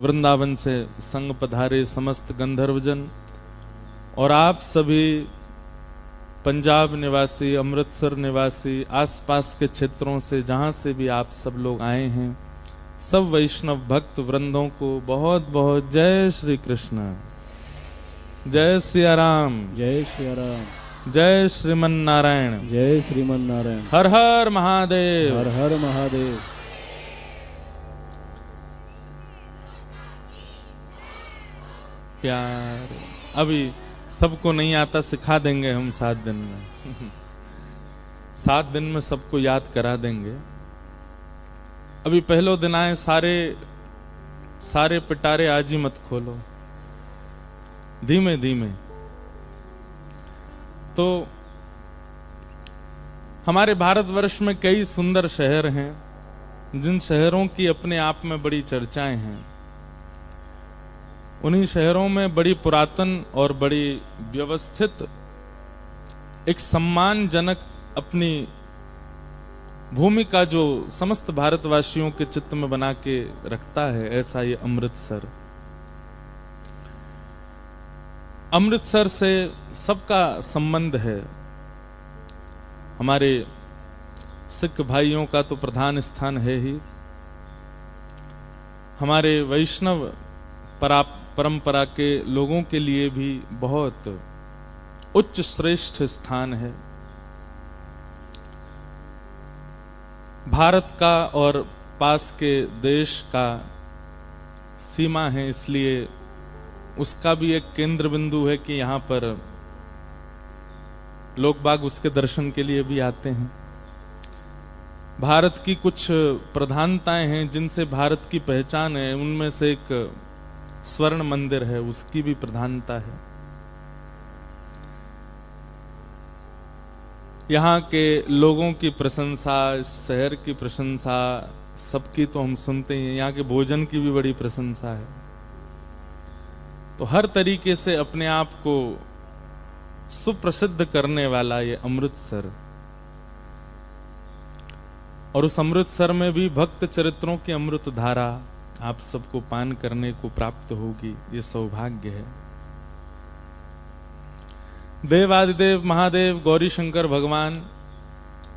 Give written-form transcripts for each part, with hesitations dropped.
वृंदावन से संग पधारे समस्त गंधर्वजन और आप सभी पंजाब निवासी, अमृतसर निवासी, आसपास के क्षेत्रों से जहां से भी आप सब लोग आए हैं, सब वैष्णव भक्त वृंदों को बहुत बहुत जय श्री कृष्ण, जय सिया राम, जय श्री राम, जय श्रीमन नारायण, जय श्रीमन नारायण, हर हर महादेव, हर हर महादेव। प्यार अभी सबको नहीं आता, सिखा देंगे हम 7 दिन में 7 दिन में सबको याद करा देंगे। अभी पहलो दिन आए, सारे पिटारे आज ही मत खोलो, धीमे धीमे। तो हमारे भारतवर्ष में कई सुंदर शहर हैं, जिन शहरों की अपने आप में बड़ी चर्चाएं हैं। उन्हीं शहरों में बड़ी पुरातन और बड़ी व्यवस्थित, एक सम्मानजनक अपनी भूमिका जो समस्त भारतवासियों के चित्त में बना के रखता है, ऐसा ये अमृतसर। अमृतसर से सबका संबंध है। हमारे सिख भाइयों का तो प्रधान स्थान है ही, हमारे वैष्णव परंपरा के लोगों के लिए भी बहुत उच्च श्रेष्ठ स्थान है। भारत का और पास के देश का सीमा है, इसलिए उसका भी एक केंद्र बिंदु है कि यहां पर लोग बाग उसके दर्शन के लिए भी आते हैं। भारत की कुछ प्रधानताएं हैं जिनसे भारत की पहचान है, उनमें से एक स्वर्ण मंदिर है, उसकी भी प्रधानता है। यहाँ के लोगों की प्रशंसा, शहर की प्रशंसा, सबकी तो हम सुनते ही हैं। यहाँ के भोजन की भी बड़ी प्रशंसा है। तो हर तरीके से अपने आप को सुप्रसिद्ध करने वाला ये अमृतसर, और उस अमृतसर में भी भक्त चरित्रों की अमृत धारा आप सबको पान करने को प्राप्त होगी, ये सौभाग्य है। देवादिदेव महादेव गौरी शंकर भगवान,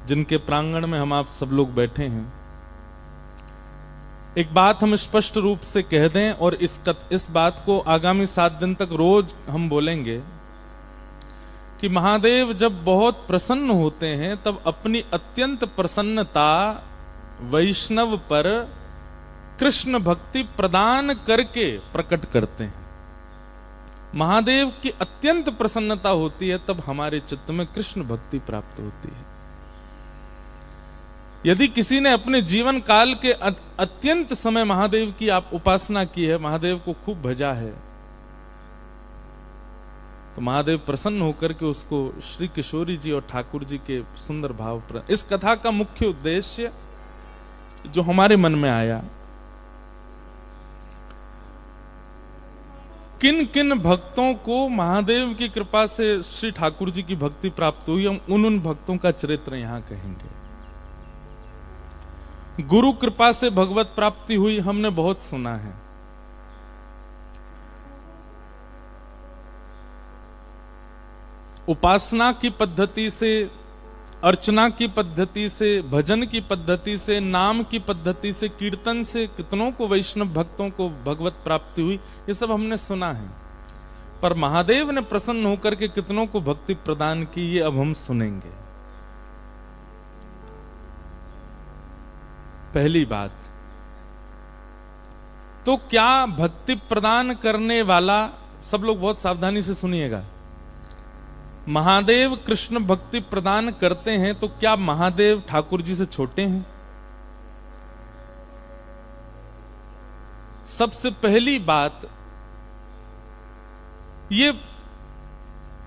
जिनके प्रांगण में हम आप सब लोग बैठे हैं, एक बात हम स्पष्ट रूप से कह दें और इस बात को आगामी 7 दिन तक रोज हम बोलेंगे कि महादेव जब बहुत प्रसन्न होते हैं तब अपनी अत्यंत प्रसन्नता वैष्णव पर कृष्ण भक्ति प्रदान करके प्रकट करते हैं। महादेव की अत्यंत प्रसन्नता होती है तब हमारे चित्त में कृष्ण भक्ति प्राप्त होती है। यदि किसी ने अपने जीवन काल के अत्यंत समय महादेव की आप उपासना की है, महादेव को खूब भजा है, तो महादेव प्रसन्न होकर के उसको श्री किशोरी जी और ठाकुर जी के सुंदर भाव पर। इस कथा का मुख्य उद्देश्य जो हमारे मन में आया, किन किन भक्तों को महादेव की कृपा से श्री ठाकुर जी की भक्ति प्राप्त हुई, हम उन भक्तों का चरित्र यहां कहेंगे। गुरु कृपा से भगवत प्राप्ति हुई, हमने बहुत सुना है। उपासना की पद्धति से, अर्चना की पद्धति से, भजन की पद्धति से, नाम की पद्धति से, कीर्तन से कितनों को वैष्णव भक्तों को भगवत प्राप्ति हुई, ये सब हमने सुना है। पर महादेव ने प्रसन्न होकर के कितनों को भक्ति प्रदान की, ये अब हम सुनेंगे। पहली बात तो क्या भक्ति प्रदान करने वाला, सब लोग बहुत सावधानी से सुनिएगा, महादेव कृष्ण भक्ति प्रदान करते हैं तो क्या महादेव ठाकुर जी से छोटे हैं? सबसे पहली बात, ये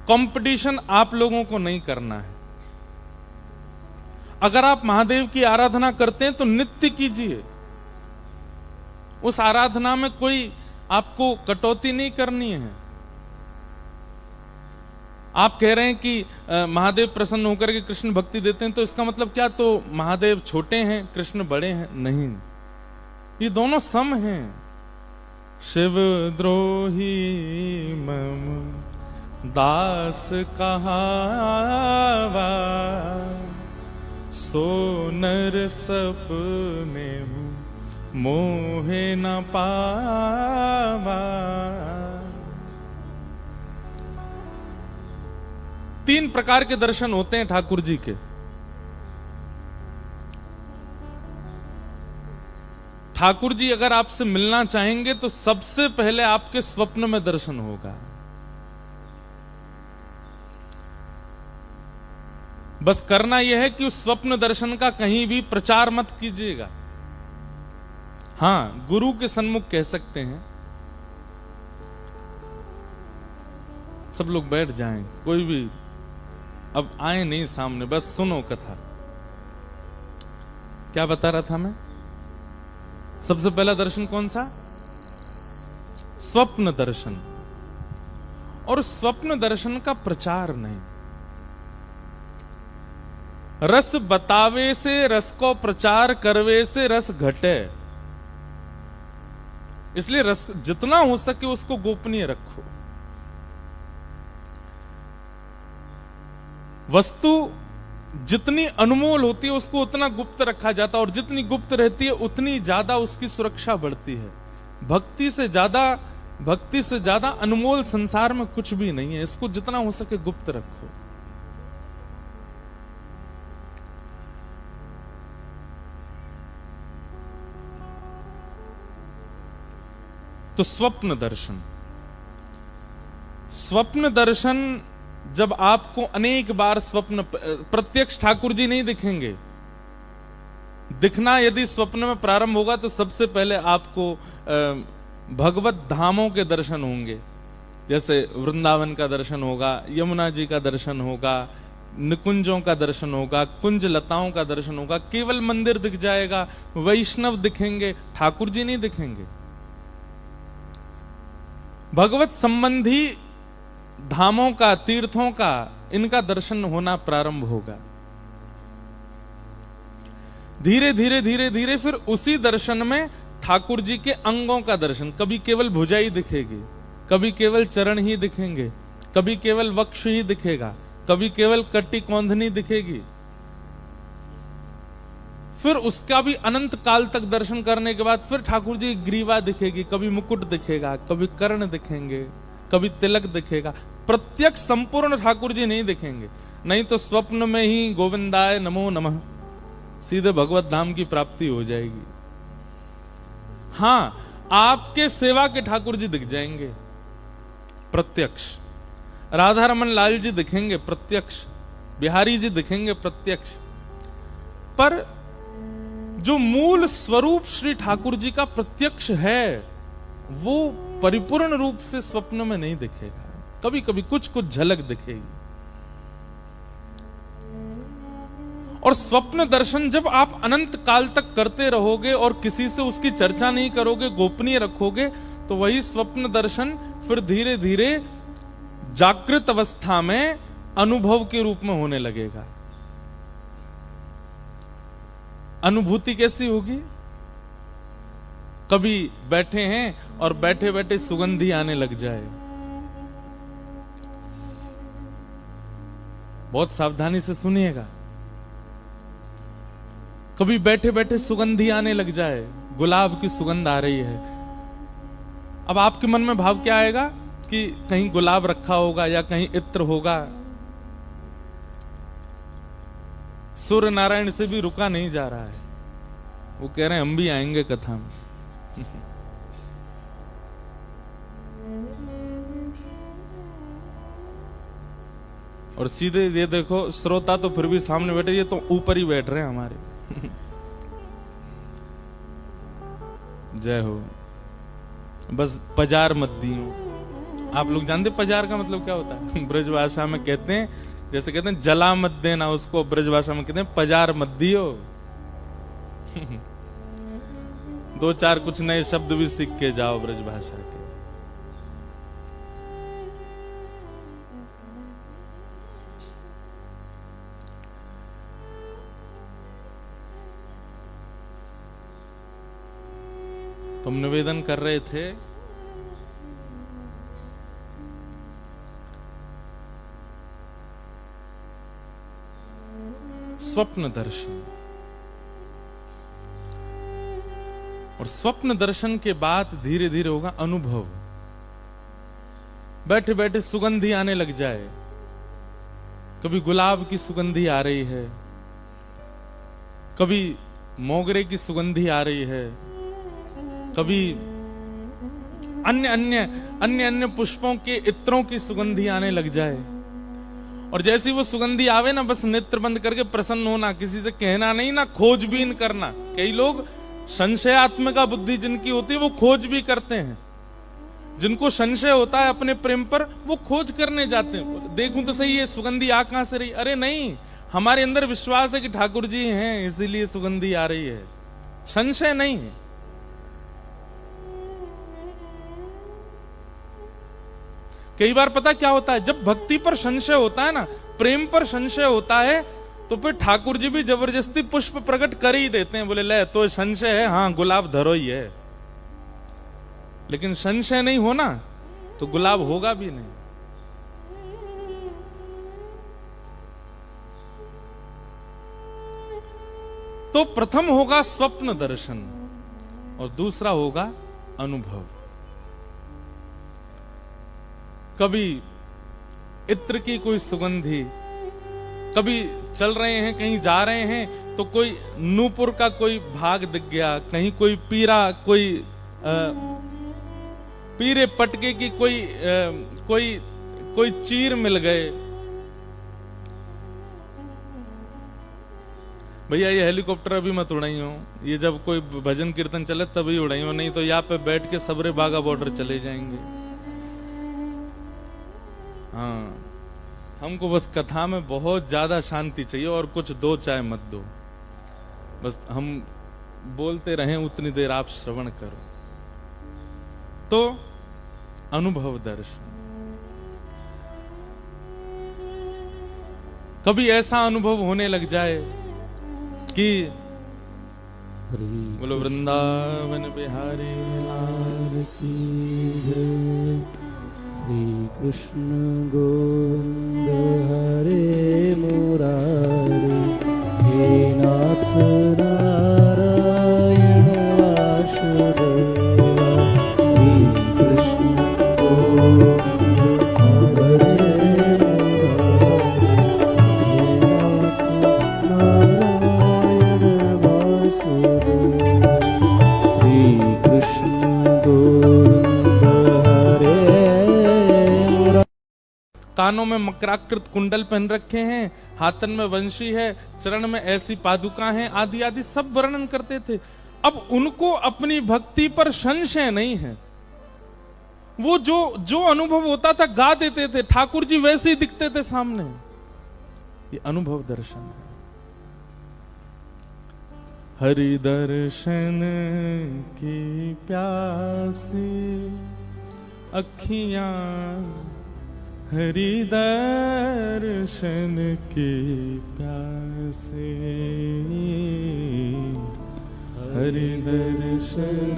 कंपटीशन आप लोगों को नहीं करना है। अगर आप महादेव की आराधना करते हैं तो नित्य कीजिए, उस आराधना में कोई आपको कटौती नहीं करनी है। आप कह रहे हैं कि महादेव प्रसन्न होकर के कृष्ण भक्ति देते हैं, तो इसका मतलब क्या, तो महादेव छोटे हैं कृष्ण बड़े हैं? नहीं, ये दोनों सम हैं। शिव द्रोही मम दास कहावा, सो नर सपने मोहे न पावा। 3 प्रकार के दर्शन होते हैं ठाकुर जी के। ठाकुर जी अगर आपसे मिलना चाहेंगे तो सबसे पहले आपके स्वप्न में दर्शन होगा। बस करना यह है कि उस स्वप्न दर्शन का कहीं भी प्रचार मत कीजिएगा। हां, गुरु के सन्मुख कह सकते हैं। सब लोग बैठ जाएं, कोई भी अब आए नहीं सामने, बस सुनो कथा। क्या बता रहा था मैं? सबसे पहला दर्शन कौन सा? स्वप्न दर्शन। और स्वप्न दर्शन का प्रचार नहीं। रस बतावे से रस को प्रचार करवे से रस घटे। इसलिए रस जितना हो सके उसको गोपनीय रखो। वस्तु जितनी अनमोल होती है उसको उतना गुप्त रखा जाता है, और जितनी गुप्त रहती है उतनी ज्यादा उसकी सुरक्षा बढ़ती है। भक्ति से ज्यादा अनमोल संसार में कुछ भी नहीं है। इसको जितना हो सके गुप्त रखो। तो स्वप्न दर्शन जब आपको अनेक बार स्वप्न, प्रत्यक्ष ठाकुर जी नहीं दिखेंगे। दिखना यदि स्वप्न में प्रारंभ होगा तो सबसे पहले आपको भगवत धामों के दर्शन होंगे। जैसे वृंदावन का दर्शन होगा, यमुना जी का दर्शन होगा, निकुंजों का दर्शन होगा, कुंज लताओं का दर्शन होगा। केवल मंदिर दिख जाएगा, वैष्णव दिखेंगे, ठाकुर जी नहीं दिखेंगे। भगवत संबंधी धामों का, तीर्थों का, इनका दर्शन होना प्रारंभ होगा। धीरे धीरे फिर उसी दर्शन में ठाकुर जी के अंगों का दर्शन। कभी केवल भुजाई दिखेगी, कभी केवल चरण ही दिखेंगे, कभी केवल वक्ष ही दिखेगा, कभी केवल कट्टी कौंधनी दिखेगी। फिर उसका भी अनंत काल तक दर्शन करने के बाद फिर ठाकुर जी ग्रीवा दिखेगी, कभी मुकुट दिखेगा, कभी कर्ण दिखेंगे, कभी तिलक दिखेगा। प्रत्यक्ष संपूर्ण ठाकुर जी नहीं दिखेंगे। नहीं तो स्वप्न में ही गोविंदाय नमो नमः सीधे भगवत धाम की प्राप्ति हो जाएगी। हां, आपके सेवा के ठाकुर जी दिख जाएंगे प्रत्यक्ष। राधा रमन लाल जी दिखेंगे प्रत्यक्ष, बिहारी जी दिखेंगे प्रत्यक्ष। पर जो मूल स्वरूप श्री ठाकुर जी का प्रत्यक्ष है वो परिपूर्ण रूप से स्वप्न में नहीं दिखेगा। कभी कभी कुछ झलक दिखेगी। और स्वप्न दर्शन जब आप अनंत काल तक करते रहोगे और किसी से उसकी चर्चा नहीं करोगे, गोपनीय रखोगे, तो वही स्वप्न दर्शन फिर धीरे धीरे जागृत अवस्था में अनुभव के रूप में होने लगेगा। अनुभूति कैसी होगी? कभी बैठे हैं और बैठे बैठे सुगंधी आने लग जाए। बहुत सावधानी से सुनिएगा। कभी बैठे बैठे सुगंधी आने लग जाए, गुलाब की सुगंध आ रही है। अब आपके मन में भाव क्या आएगा कि कहीं गुलाब रखा होगा या कहीं इत्र होगा। सूर्य नारायण से भी रुका नहीं जा रहा है। वो कह रहे हैं हम भी आएंगे कथा में। और सीधे ये देखो, श्रोता तो फिर भी सामने बैठे, ये तो ऊपर ही बैठ रहे हैं हमारे। जय हो। बस पजार मत दियो। आप लोग जानते पजार का मतलब क्या होता है? ब्रज भाषा में कहते हैं, जैसे कहते हैं जला मत देना, उसको ब्रज भाषा में कहते हैं पजार मत दियो। 2-4 कुछ नए शब्द भी सीख के जाओ ब्रज भाषा के। तुम निवेदन कर रहे थे स्वप्न दर्शन। और स्वप्न दर्शन के बाद धीरे धीरे होगा अनुभव। बैठे बैठे सुगंधी आने लग जाए, कभी गुलाब की सुगंधी आ रही है, कभी मोगरे की सुगंधी आ रही है, कभी अन्य अन्य अन्य अन्य पुष्पों के इत्रों की सुगंधी आने लग जाए। और जैसी वो सुगंधी आवे ना, बस नेत्र बंद करके प्रसन्न होना, किसी से कहना नहीं, ना खोजबीन करना। कई लोग संशयात्मिका बुद्धि जिनकी होती है वो खोज भी करते हैं। जिनको संशय होता है अपने प्रेम पर, वो खोज करने जाते हैं, देखूं तो सही ये सुगंधी आ कहां से रही। अरे नहीं, हमारे अंदर विश्वास है कि ठाकुर जी हैं, इसीलिए सुगंधी आ रही है, संशय नहीं है। कई बार पता क्या होता है, जब भक्ति पर संशय होता है ना, प्रेम पर संशय होता है, तो फिर ठाकुर जी भी जबरदस्ती पुष्प प्रकट कर ही देते हैं। बोले ले तो संशय है, हाँ गुलाब धरो ही है। लेकिन संशय नहीं होना तो गुलाब होगा भी नहीं। तो प्रथम होगा स्वप्न दर्शन और दूसरा होगा अनुभव। कभी इत्र की कोई सुगंधी, कभी चल रहे हैं कहीं जा रहे हैं तो कोई नूपुर का कोई भाग दिख गया, कहीं कोई पीरा, कोई पीरे पटके की कोई चीर मिल गए। भैया ये हेलीकॉप्टर अभी मत उड़ाई हो, ये जब कोई भजन कीर्तन चले तभी उड़ाई हो, नहीं तो यहाँ पे बैठ के सबरे बागा बॉर्डर चले जाएंगे। हाँ, हमको बस कथा में बहुत ज्यादा शांति चाहिए और कुछ दो चाय मत दो, बस हम बोलते रहें उतनी देर आप श्रवण करो। तो अनुभव दर्शन। कभी ऐसा अनुभव होने लग जाए कि बोलो वृंदावन बिहारी लाल की जय। श्री कृष्ण गोविंद हरे मुरारी, हे नाथ नारायण वासुदेवा। श्री कृष्ण गोविंद हरे नारायण वासुदेवा। श्री कृष्ण गोविंद हरे। कानों में मकराकृत कुंडल पहन रखे हैं, हाथन में वंशी है, चरण में ऐसी पादुका हैं, आदि आदि सब वर्णन करते थे। अब उनको अपनी भक्ति पर संशय नहीं है। वो जो अनुभव होता था गा देते थे, ठाकुर जी वैसे ही दिखते थे सामने। ये अनुभव दर्शन है। हरि दर्शन की प्यासी अखियां, हरि दर्शन की प्यासे, हरि दर्शन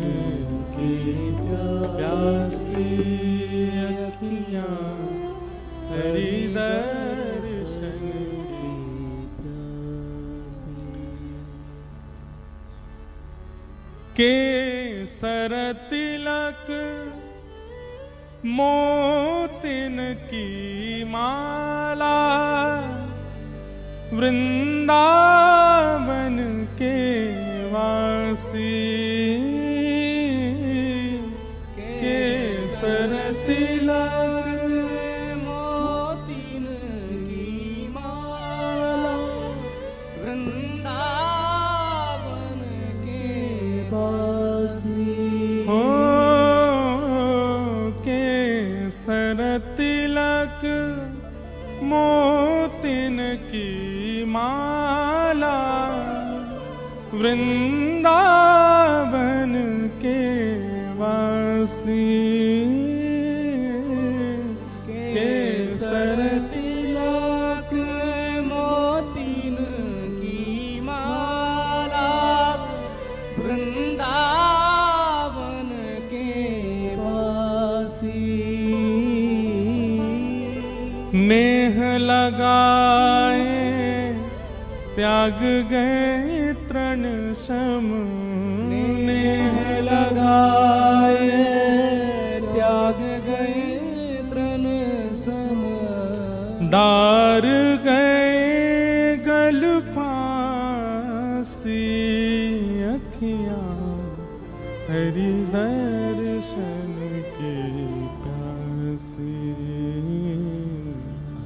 की प्यासी अखियां, हरि दर्शन की प्यासी। केसर तिलक मोतिन की माला, वृंदावन के वासी। केसर तिलक मोतिन की माला, वृंदावन के वासी। तिलक मोतिन की माला, वृंदावन के वासी। केसर तिलक मोतिन की माला, वृंदावन के वासी। नेह लगाए त्याग गए तृण सम नेह लगाए त्याग गए तृण सम डार गए गल फांसी अखियां हरि दर्शन की प्यासी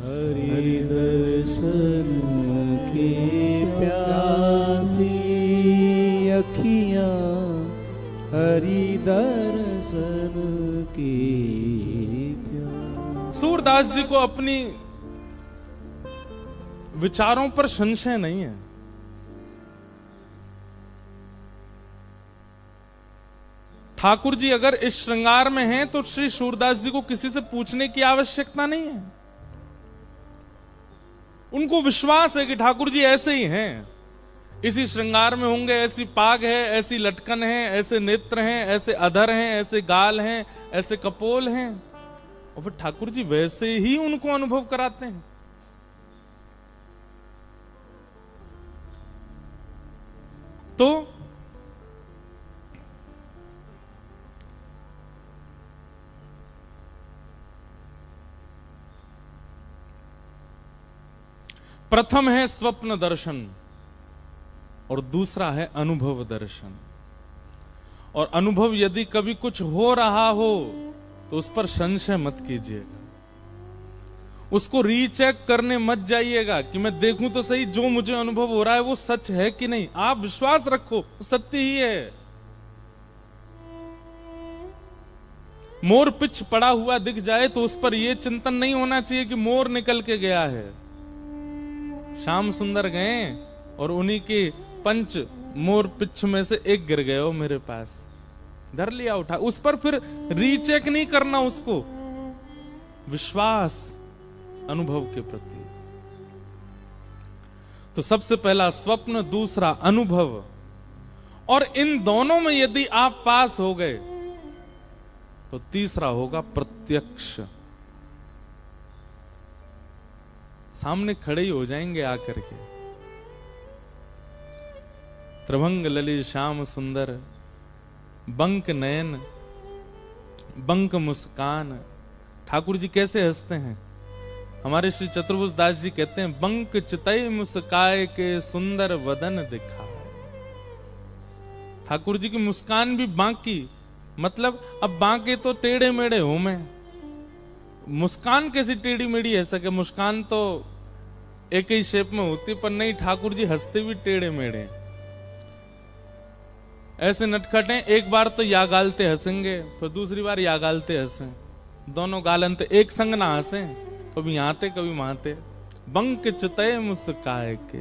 हरि दर्शन की प्यासी अखियां हरि दर्शन की प्यासी। सूरदास जी को अपनी विचारों पर संशय नहीं है। ठाकुर जी अगर इस श्रृंगार में हैं तो श्री सूरदास जी को किसी से पूछने की आवश्यकता नहीं है। उनको विश्वास है कि ठाकुर जी ऐसे ही हैं, इसी श्रृंगार में होंगे। ऐसी पाग है, ऐसी लटकन है, ऐसे नेत्र हैं, ऐसे अधर हैं, ऐसे गाल हैं, ऐसे कपोल हैं, और फिर ठाकुर जी वैसे ही उनको अनुभव कराते हैं। तो प्रथम है स्वप्न दर्शन और दूसरा है अनुभव दर्शन। और अनुभव यदि कभी कुछ हो रहा हो तो उस पर संशय मत कीजिएगा, उसको रीचेक करने मत जाइएगा कि मैं देखूं तो सही जो मुझे अनुभव हो रहा है वो सच है कि नहीं। आप विश्वास रखो सत्य ही है। मोर पिछ पड़ा हुआ दिख जाए तो उस पर यह चिंतन नहीं होना चाहिए कि मोर निकल के गया है। श्याम सुंदर गए और उन्हीं के पंच मोर पिछ में से एक गिर गए हो मेरे पास, धर लिया उठा, उस पर फिर रीचेक नहीं करना उसको। विश्वास अनुभव के प्रति। तो सबसे पहला स्वप्न, दूसरा अनुभव, और इन दोनों में यदि आप पास हो गए तो तीसरा होगा प्रत्यक्ष। सामने खड़े ही हो जाएंगे आकर के। त्रिभंग ललित श्याम सुंदर, बंक नयन, बंक मुस्कान। ठाकुर जी कैसे हंसते हैं। हमारे श्री चतुर्भुज दास जी कहते हैं, बंक चितई मुस्काए के सुंदर वदन दिखा। ठाकुर जी की मुस्कान भी बांकी, मतलब अब बांके तो टेढ़े मेढ़े हूं मैं। मुस्कान कैसी टेढ़ी मेढ़ी है सके, मुस्कान तो एक ही शेप में होती, पर नहीं, ठाकुर जी हंसते भी टेढ़े मेढ़े। ऐसे नटखटे, एक बार तो या गालते हंसेंगे, फिर दूसरी बार या गालते हंसे, दोनों गालनते एक संग ना हंसे, कभी यहां थे कभी वहां थे। बंक चितय मुस्काए के।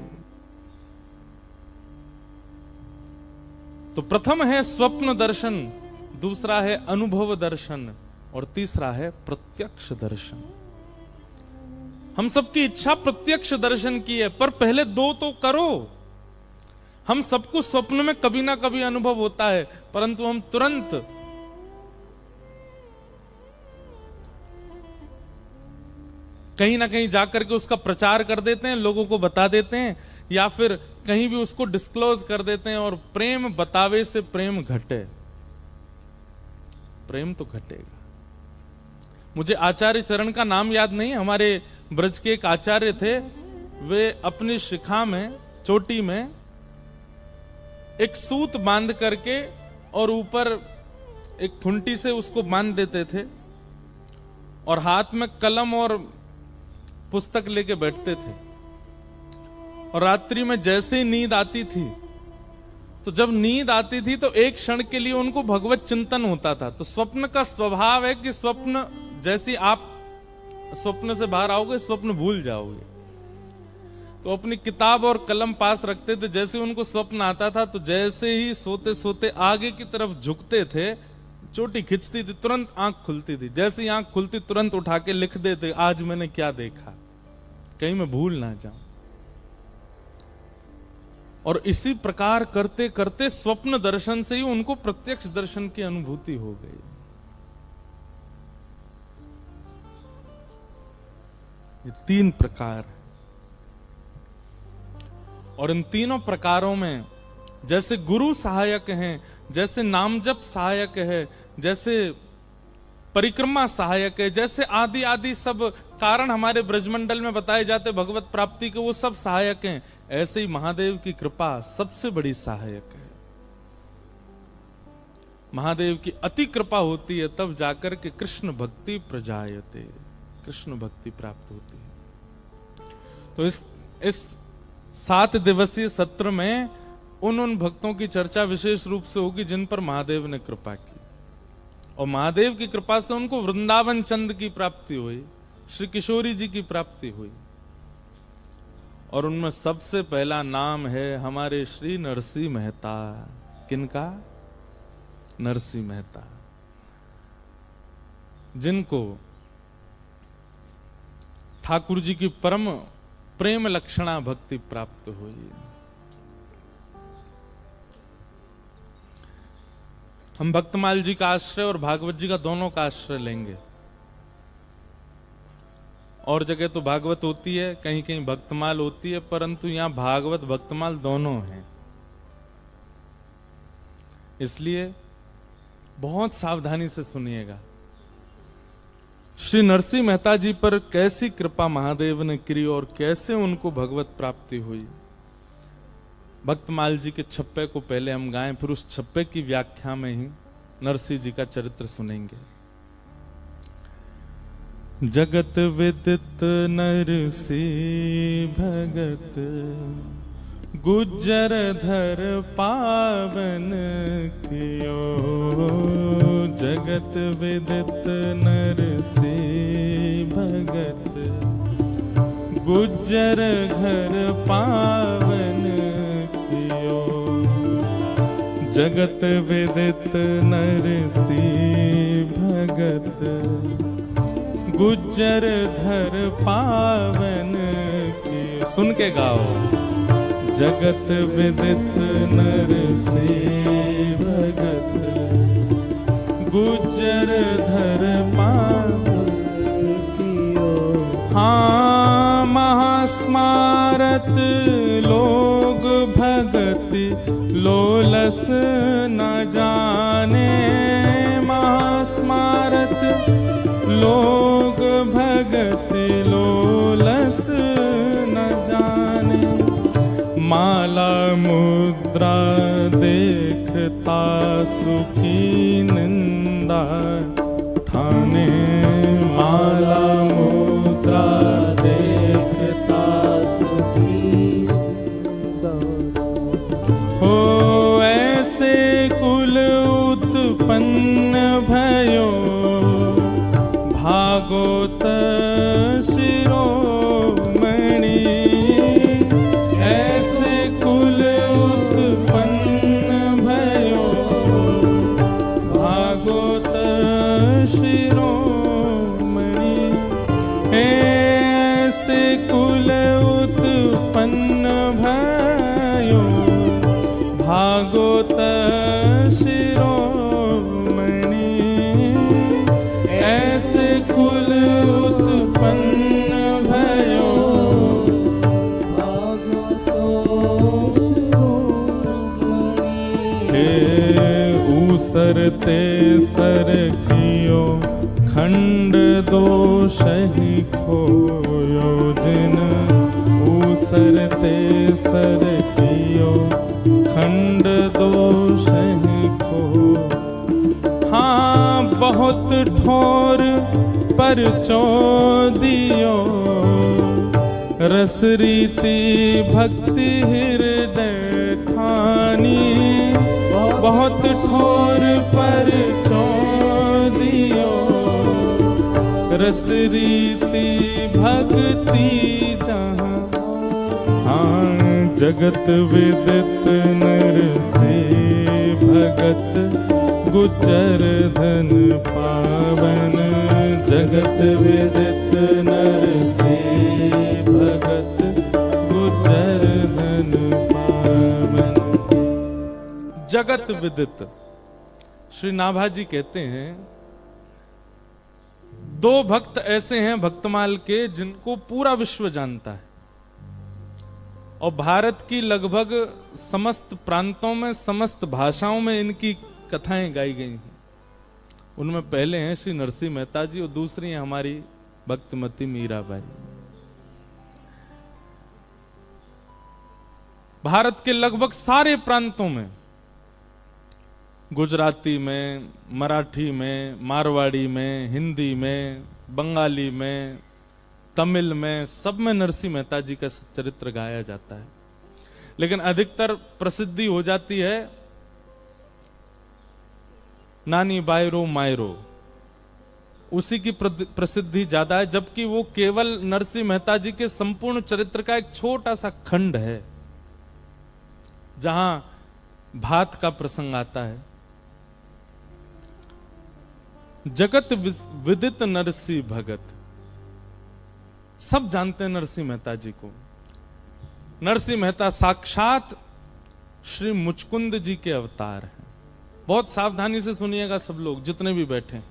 तो प्रथम है स्वप्न दर्शन, दूसरा है अनुभव दर्शन, और तीसरा है प्रत्यक्ष दर्शन। हम सबकी इच्छा प्रत्यक्ष दर्शन की है, पर पहले दो तो करो। हम सबको स्वप्न में कभी ना कभी अनुभव होता है, परंतु हम तुरंत कहीं ना कहीं जाकर के उसका प्रचार कर देते हैं, लोगों को बता देते हैं, या फिर कहीं भी उसको डिस्क्लोज कर देते हैं। और प्रेम बतावे से प्रेम घटे, प्रेम तो घटेगा। मुझे आचार्य चरण का नाम याद नहीं, हमारे ब्रज के एक आचार्य थे, वे अपनी शिखा में, चोटी में एक सूत बांध करके और ऊपर एक खुंटी से उसको बांध देते थे, और हाथ में कलम और पुस्तक लेके बैठते थे। और रात्रि में जैसे ही नींद आती थी, तो जब नींद आती थी तो एक क्षण के लिए उनको भगवत चिंतन होता था। तो स्वप्न का स्वभाव है कि स्वप्न, जैसे आप स्वप्न से बाहर आओगे स्वप्न भूल जाओगे। तो अपनी किताब और कलम पास रखते थे, जैसे उनको स्वप्न आता था तो जैसे ही सोते सोते आगे की तरफ झुकते थे, चोटी खिंचती थी, तुरंत आंख खुलती थी। जैसे ही आंख खुलती तुरंत उठा के लिख देते, आज मैंने क्या देखा, कहीं मैं भूल ना जाऊं। और इसी प्रकार करते करते स्वप्न दर्शन से ही उनको प्रत्यक्ष दर्शन की अनुभूति हो गई। ये तीन प्रकार। और इन तीनों प्रकारों में जैसे गुरु सहायक हैं, जैसे नामजप सहायक है, जैसे परिक्रमा सहायक है, जैसे आदि आदि सब कारण हमारे ब्रजमंडल में बताए जाते भगवत प्राप्ति के, वो सब सहायक हैं, ऐसे ही महादेव की कृपा सबसे बड़ी सहायक है। महादेव की अति कृपा होती है तब जाकर के कृष्ण भक्ति प्रजायते, कृष्ण भक्ति प्राप्त होती है। तो इस 7 दिवसीय सत्र में उन भक्तों की चर्चा विशेष रूप से होगी जिन पर महादेव ने कृपा की, और महादेव की कृपा से उनको वृंदावन चंद की प्राप्ति हुई, श्री किशोरी जी की प्राप्ति हुई। और उनमें सबसे पहला नाम है हमारे श्री नरसिंह मेहता। किनका? नरसिंह मेहता, जिनको ठाकुर जी की परम प्रेम लक्षणा भक्ति प्राप्त हुई। हम भक्तमाल जी का आश्रय और भागवत जी का दोनों का आश्रय लेंगे। और जगह तो भागवत होती है, कहीं कहीं भक्तमाल होती है, परंतु यहां भागवत भक्तमाल दोनों हैं। इसलिए बहुत सावधानी से सुनिएगा। श्री नरसिंह मेहता जी पर कैसी कृपा महादेव ने की और कैसे उनको भगवत प्राप्ति हुई। भक्तमाल जी के छप्पे को पहले हम गाएं, फिर उस छप्पे की व्याख्या में ही नरसिंह जी का चरित्र सुनेंगे। जगत विदित नरसिंह भगत, गुज्जर धर पावन कियो। जगत विदित नरसिंह भगत, गुज्जर घर पावन कियो। जगत विदित नरसिंह भगत, गुज्जर धर पावन कियो। सुन के गाओ। जगत विदित नरसिंह भगत, गुज्जर धर पावन कियो। हाँ महास्मारत लोग भगति लोलस न जाने। महास्मारत लोग भगति लोलस न जाने। माला मुद्रा देखता सुखी निंदा ठाने। माला मुद्रा देखता सुखी निंदा। हो ऐसे कुल उत्पन्न भयो, भागवत शिरोमणि। भागवत शिरोमणि, ऐसे कुल उत्पन्न भयो। भागवत ऊसरते सर कियो, खंड दोष ही खोयो जिन। ऊसरते सर कियो, खंड दोष को। हाँ बहुत ठोर पर चौदियो, रस रीति भक्ति हृदय खानी। बहुत ठोर पर चौदियो, रस रीति भक्ति जहाँ। हाँ जगत विदित नरसिंह भगत, गुज्जर धन पावन। जगत विदित नरसिंह भगत, गुज्जर धन पावन। जगत विदित श्री नाभाजी कहते हैं, 2 भक्त ऐसे हैं भक्तमाल के जिनको पूरा विश्व जानता है। और भारत की लगभग समस्त प्रांतों में, समस्त भाषाओं में इनकी कथाएं गाई गई हैं। उनमें पहले हैं श्री नरसिंह मेहता जी और दूसरी हैं हमारी भक्तिमती मीराबाई। भारत के लगभग सारे प्रांतों में, गुजराती में, मराठी में, मारवाड़ी में, हिंदी में, बंगाली में, तमिल में, सब में नरसिंह मेहता जी का चरित्र गाया जाता है। लेकिन अधिकतर प्रसिद्धि हो जाती है नानी बायरो मायरो, उसी की प्रसिद्धि ज्यादा है, जबकि वो केवल नरसिंह मेहता जी के संपूर्ण चरित्र का एक छोटा सा खंड है जहां भात का प्रसंग आता है। जगत विदित नरसिंह भगत, सब जानते हैं नरसिंह मेहता जी को। नरसिंह मेहता साक्षात श्री मुचकुंद जी के अवतार हैं। बहुत सावधानी से सुनिएगा सब लोग, जितने भी बैठे हैं।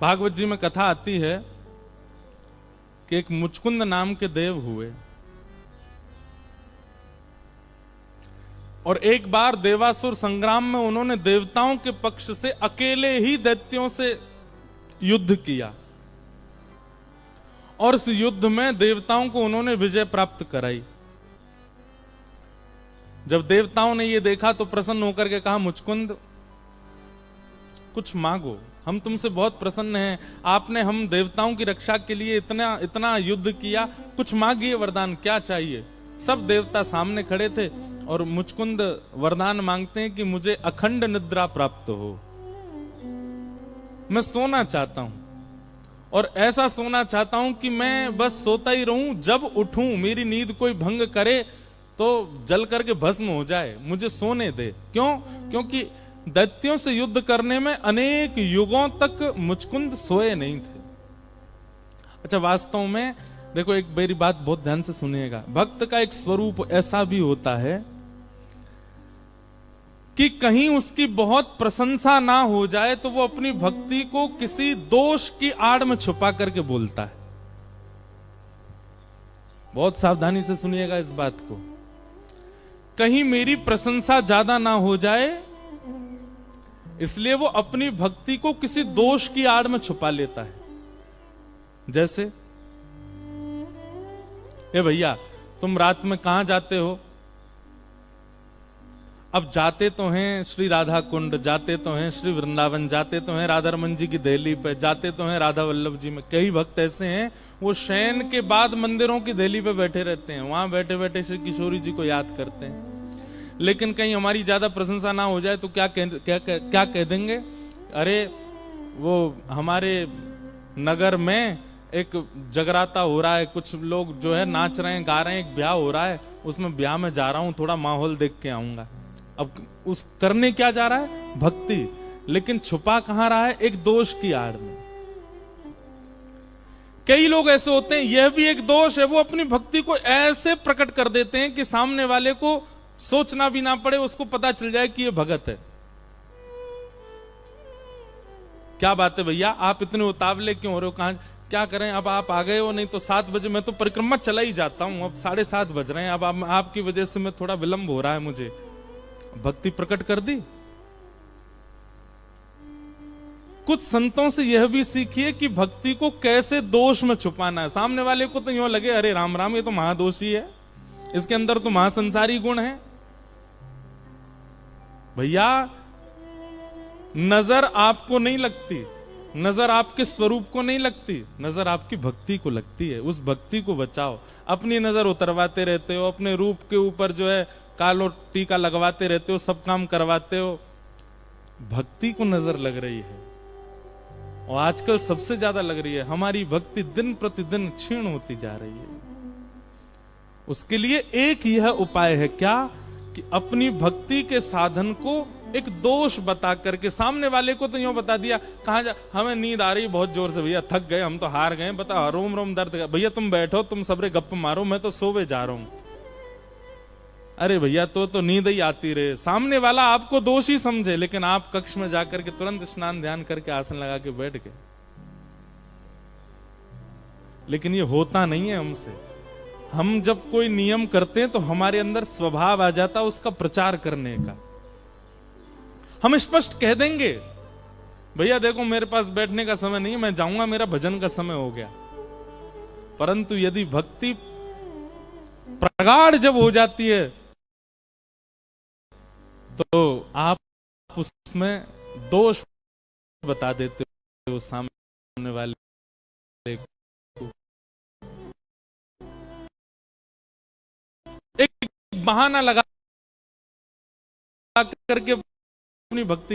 भागवत जी में कथा आती है कि एक मुचकुंद नाम के देव हुए और एक बार देवासुर संग्राम में उन्होंने देवताओं के पक्ष से अकेले ही दैत्यों से युद्ध किया और इस युद्ध में देवताओं को उन्होंने विजय प्राप्त कराई। जब देवताओं ने ये देखा तो प्रसन्न होकर के कहा, मुचकुंद कुछ मांगो, हम तुमसे बहुत प्रसन्न हैं, आपने हम देवताओं की रक्षा के लिए इतना इतना युद्ध किया, कुछ मांगिए वरदान, क्या चाहिए। सब देवता सामने खड़े थे और मुचकुंद वरदान मांगते हैं कि मुझे अखंड निद्रा प्राप्त हो, मैं सोना चाहता हूं और ऐसा सोना चाहता हूं कि मैं बस सोता ही रहूं, जब उठूं मेरी नींद कोई भंग करे तो जल करके भस्म हो जाए, मुझे सोने दे। क्यों? क्योंकि दैत्यों से युद्ध करने में अनेक युगों तक मुचकुंद सोए नहीं थे। अच्छा, वास्तव में देखो, एक मेरी बात बहुत ध्यान से सुनिएगा, भक्त का एक स्वरूप ऐसा भी होता है कि कहीं उसकी बहुत प्रशंसा ना हो जाए तो वो अपनी भक्ति को किसी दोष की आड़ में छुपा करके बोलता है। बहुत सावधानी से सुनिएगा इस बात को। कहीं मेरी प्रशंसा ज्यादा ना हो जाए इसलिए वो अपनी भक्ति को किसी दोष की आड़ में छुपा लेता है। जैसे, ए भैया तुम रात में कहां जाते हो? अब जाते तो हैं श्री राधा कुंड, जाते तो हैं श्री वृंदावन, जाते तो हैं राधा रमन जी की देहली पे, जाते तो हैं राधा वल्लभ जी में। कई भक्त ऐसे हैं वो शयन के बाद मंदिरों की देहली पे बैठे रहते हैं, वहां बैठे बैठे श्री किशोरी जी को याद करते हैं। लेकिन कहीं हमारी ज्यादा प्रशंसा ना हो जाए तो क्या कह देंगे, अरे वो हमारे नगर में एक जगराता हो रहा है, कुछ लोग जो है नाच रहे हैं, गा रहे हैं, एक ब्याह हो रहा है, उसमें ब्याह में जा रहा हूं, थोड़ा माहौल देख के आऊंगा। अब उस करने क्या जा रहा है? भक्ति, लेकिन छुपा कहां रहा है? एक दोष की आड़ में। कई लोग ऐसे होते हैं, यह भी एक दोष है, वो अपनी भक्ति को ऐसे प्रकट कर देते हैं कि सामने वाले को सोचना भी ना पड़े, उसको पता चल जाए कि ये भगत है। क्या बात है भैया, आप इतने उतावले क्यों हो रहे हो? कहां क्या करें, अब आप आ गए हो, नहीं तो 7 बजे मैं तो परिक्रमा चला ही जाता हूं, अब 7:30 बज रहे हैं, अब आपकी वजह से मैं थोड़ा विलंब हो रहा है मुझे। भक्ति प्रकट कर दी। कुछ संतों से यह भी सीखिए कि भक्ति को कैसे दोष में छुपाना है। सामने वाले को तो यूं लगे, अरे राम राम, ये तो महादोषी है, इसके अंदर तो महासंसारी गुण है। भैया नजर आपको नहीं लगती, नजर आपके स्वरूप को नहीं लगती, नजर आपकी भक्ति को लगती है। उस भक्ति को बचाओ। अपनी नजर उतरवाते रहते हो, अपने रूप के ऊपर जो है कालो टीका लगवाते रहते हो, सब काम करवाते हो, भक्ति को नजर लग रही है। और आजकल सबसे ज्यादा लग रही है। हमारी भक्ति दिन प्रतिदिन क्षीण होती जा रही है। उसके लिए एक यह उपाय है, क्या कि अपनी भक्ति के साधन को एक दोष बता करके, सामने वाले को तो यूं बता दिया, कहां जा, हमें नींद आ रही बहुत जोर से, भैया थक गए, हम तो हार गए, बता रोम रोम दर्द, भैया तुम बैठो, तुम सबरे गप मारो, मैं तो सोवे जा रहा हूं। अरे भैया तो नींद ही आती रहे। सामने वाला आपको दोषी समझे, लेकिन आप कक्ष में जाकर के तुरंत स्नान ध्यान करके आसन लगा के बैठ गए। लेकिन ये होता नहीं है हमसे। हम जब कोई नियम करते हैं तो हमारे अंदर स्वभाव आ जाता है उसका प्रचार करने का। हम स्पष्ट कह देंगे, भैया देखो मेरे पास बैठने का समय नहीं है, मैं जाऊंगा, मेरा भजन का समय हो गया। परंतु यदि भक्ति प्रगाढ़ जब हो जाती है तो आप उसमें दोष बता देते हो सामने वाले को। एक बहाना लगा करके अपनी भक्ति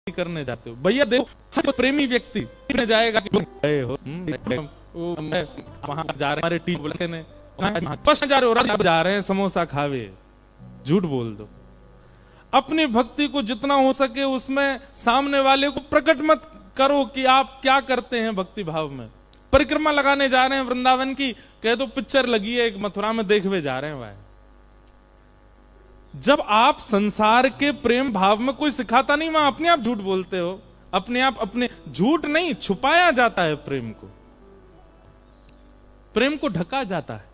करने जाते हो। भैया देखो, हर प्रेमी व्यक्ति जाएगा कि गए हो वहां जा रहे, हमारे टीम बोलते ने जा रहे हो, जा रहे हैं समोसा खावे, झूठ बोल दो। अपनी भक्ति को जितना हो सके उसमें सामने वाले को प्रकट मत करो कि आप क्या करते हैं भक्ति भाव में। परिक्रमा लगाने जा रहे हैं वृंदावन की, कह दो पिक्चर लगी है एक मथुरा में, देखने जा रहे हैं भाई। जब आप संसार के प्रेम भाव में कोई सिखाता नहीं, वहां अपने आप झूठ बोलते हो। अपने आप, अपने झूठ नहीं, छुपाया जाता है प्रेम को, प्रेम को ढका जाता है।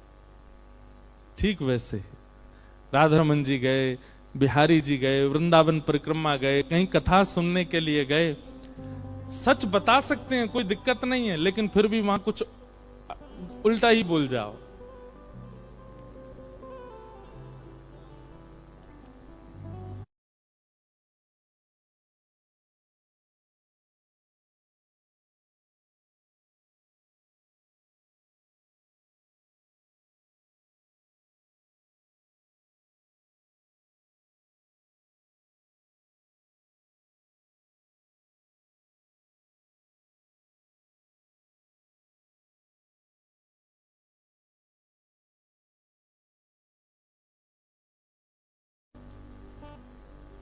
ठीक वैसे ही राधारमन जी गए, बिहारी जी गए, वृंदावन परिक्रमा गए, कहीं कथा सुनने के लिए गए, सच बता सकते हैं, कोई दिक्कत नहीं है, लेकिन फिर भी वहां कुछ उल्टा ही बोल जाओ।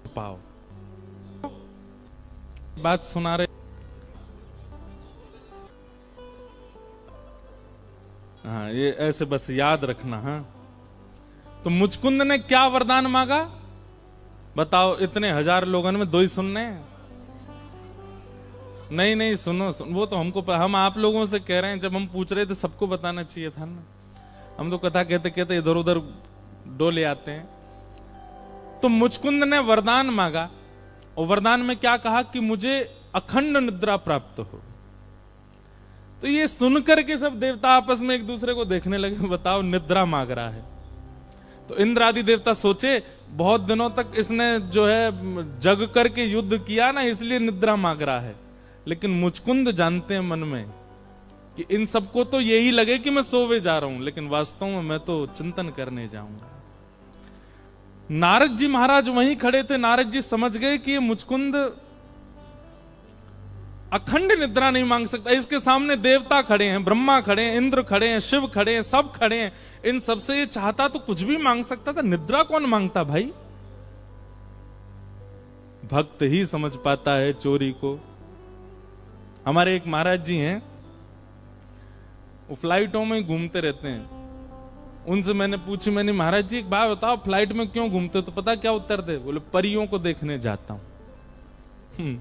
पाओ बात सुना रहे। हाँ, ये ऐसे बस याद रखना। हाँ, तो मुचकुंद ने क्या वरदान मांगा बताओ? इतने हजार लोगों में दो ही सुनने? नहीं नहीं, सुनो सुनो, वो तो हमको हम आप लोगों से कह रहे हैं, जब हम पूछ रहे थे सबको बताना चाहिए था ना। हम तो कथा कहते कहते इधर उधर डोले आते हैं। तो मुचकुंद ने वरदान मांगा, और वरदान में क्या कहा कि मुझे अखंड निद्रा प्राप्त हो। तो ये सुनकर के सब देवता आपस में एक दूसरे को देखने लगे, बताओ निद्रा मांग रहा है। तो इंद्र आदि देवता सोचे बहुत दिनों तक इसने जो है जग करके युद्ध किया ना, इसलिए निद्रा मांग रहा है। लेकिन मुचकुंद जानते हैं मन में कि इन सबको तो यही लगे कि मैं सोवे जा रहा हूं, लेकिन वास्तव में मैं तो चिंतन करने जाऊंगा। नारद जी महाराज वहीं खड़े थे। नारद जी समझ गए कि ये मुचकुंद अखंड निद्रा नहीं मांग सकता। इसके सामने देवता खड़े हैं, ब्रह्मा खड़े हैं, इंद्र खड़े हैं, शिव खड़े हैं, सब खड़े हैं। इन सबसे ये चाहता तो कुछ भी मांग सकता था, निद्रा कौन मांगता भाई? भक्त ही समझ पाता है चोरी को। हमारे एक महाराज जी हैं, वो फ्लाइटों में घूमते रहते हैं। उनसे मैंने पूछी, मैंने महाराज जी एक बात बताओ, फ्लाइट में क्यों घूमते हो? तो पता क्या उत्तर दे? बोले परियों को देखने जाता हूं।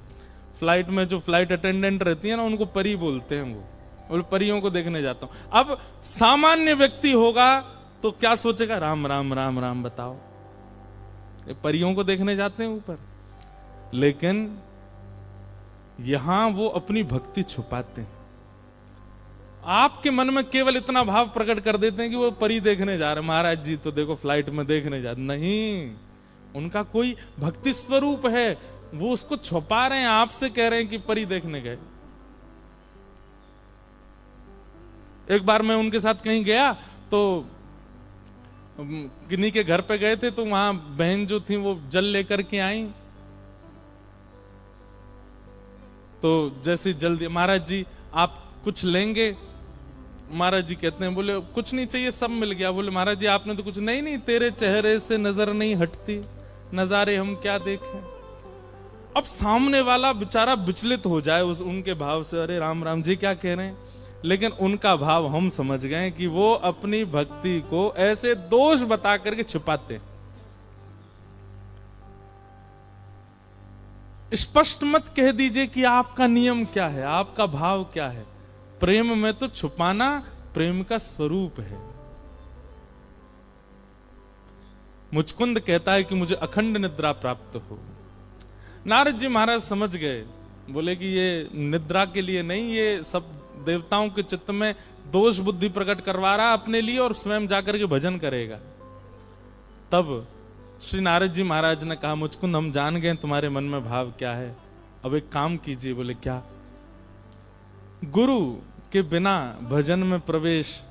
फ्लाइट में जो फ्लाइट अटेंडेंट रहती है ना, उनको परी बोलते हैं। वो बोले परियों को देखने जाता हूं। अब सामान्य व्यक्ति होगा तो क्या सोचेगा? राम राम राम राम, बताओ ये परियों को देखने जाते हैं ऊपर। लेकिन यहां वो अपनी भक्ति छुपाते हैं। आपके मन में केवल इतना भाव प्रकट कर देते हैं कि वो परी देखने जा रहे हैं। महाराज जी तो देखो फ्लाइट में देखने जा रहे। नहीं, उनका कोई भक्ति स्वरूप है, वो उसको छुपा रहे हैं, आपसे कह रहे हैं कि परी देखने गए। एक बार मैं उनके साथ कहीं गया तो किन्हीं के घर पे गए थे, तो वहां बहन जो थी वो जल लेकर के आई। तो जैसे जल्दी, महाराज जी आप कुछ लेंगे? महाराज जी कहते हैं, बोले कुछ नहीं चाहिए, सब मिल गया। बोले महाराज जी आपने तो कुछ नहीं। नहीं, तेरे चेहरे से नजर नहीं हटती, नजारे हम क्या देखें। अब सामने वाला बेचारा विचलित हो जाए उनके भाव से, अरे राम राम जी क्या कह रहे हैं। लेकिन उनका भाव हम समझ गए कि वो अपनी भक्ति को ऐसे दोष बता करके छिपाते। स्पष्ट मत कह दीजिए कि आपका नियम क्या है, आपका भाव क्या है। प्रेम में तो छुपाना प्रेम का स्वरूप है। मुचकुंद कहता है कि मुझे अखंड निद्रा प्राप्त हो। नारद जी महाराज समझ गए, बोले कि ये निद्रा के लिए नहीं, ये सब देवताओं के चित्त में दोष बुद्धि प्रकट करवा रहा अपने लिए और स्वयं जाकर के भजन करेगा। तब श्री नारद जी महाराज ने कहा, मुचकुंद हम जान गए तुम्हारे मन में भाव क्या है, अब एक काम कीजिए। बोले क्या? गुरु के बिना भजन में प्रवेश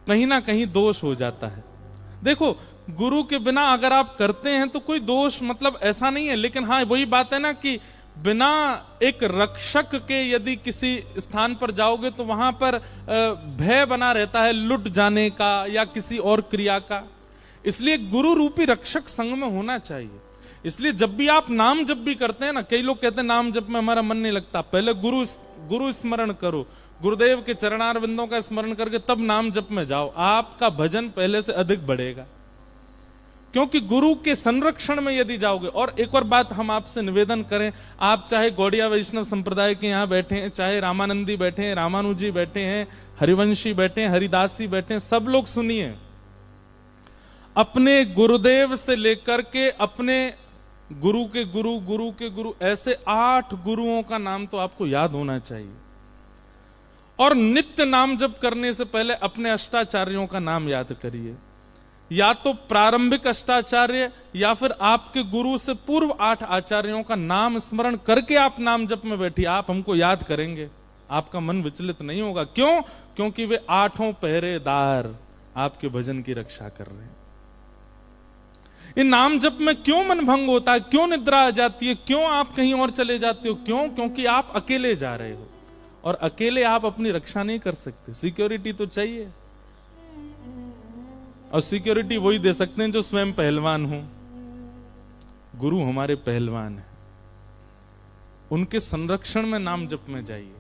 कहीं ना कहीं दोष हो जाता है। देखो, गुरु के बिना अगर आप करते हैं तो कोई दोष मतलब ऐसा नहीं है, लेकिन हाँ वही बात है ना कि बिना एक रक्षक के यदि किसी स्थान पर जाओगे तो वहां पर भय बना रहता है लुट जाने का या किसी और क्रिया का। इसलिए गुरु रूपी रक्षक संग में होना चाहिए। इसलिए जब भी आप नाम जप भी करते हैं ना, कई लोग कहते हैं नाम जप में हमारा मन नहीं लगता, पहले गुरु स्मरण करो, गुरुदेव के चरणार बिंदों का स्मरण करके तब नाम जप में जाओ, आपका भजन पहले से अधिक बढ़ेगा। क्योंकि गुरु के संरक्षण में यदि जाओगे। और एक और बात हम आपसे निवेदन करें, आप चाहे गौड़िया वैष्णव संप्रदाय के यहां बैठे हैं, चाहे रामानंदी बैठे हैं, रामानुजी बैठे हैं, हरिवंशी बैठे हैं, हरिदासी बैठे हैं, सब लोग सुनिए, अपने गुरुदेव से लेकर के अपने गुरु के गुरु, गुरु के गुरु, ऐसे 8 गुरुओं का नाम तो आपको याद होना चाहिए। और नित्य नाम जप करने से पहले अपने अष्टाचार्यों का नाम याद करिए, या तो प्रारंभिक अष्टाचार्य या फिर आपके गुरु से पूर्व 8 आचार्यों का नाम स्मरण करके आप नाम जप में बैठिए। आप हमको याद करेंगे, आपका मन विचलित नहीं होगा। क्यों? क्योंकि वे 8 पहरेदार आपके भजन की रक्षा कर रहे हैं। इन नाम जप में क्यों मन भंग होता है, क्यों निद्रा आ जाती है, क्यों आप कहीं और चले जाते हो? क्यों? क्योंकि आप अकेले जा रहे हो और अकेले आप अपनी रक्षा नहीं कर सकते। सिक्योरिटी तो चाहिए, और सिक्योरिटी वही दे सकते हैं जो स्वयं पहलवान हो। गुरु हमारे पहलवान हैं, उनके संरक्षण में नाम जप में जाइए,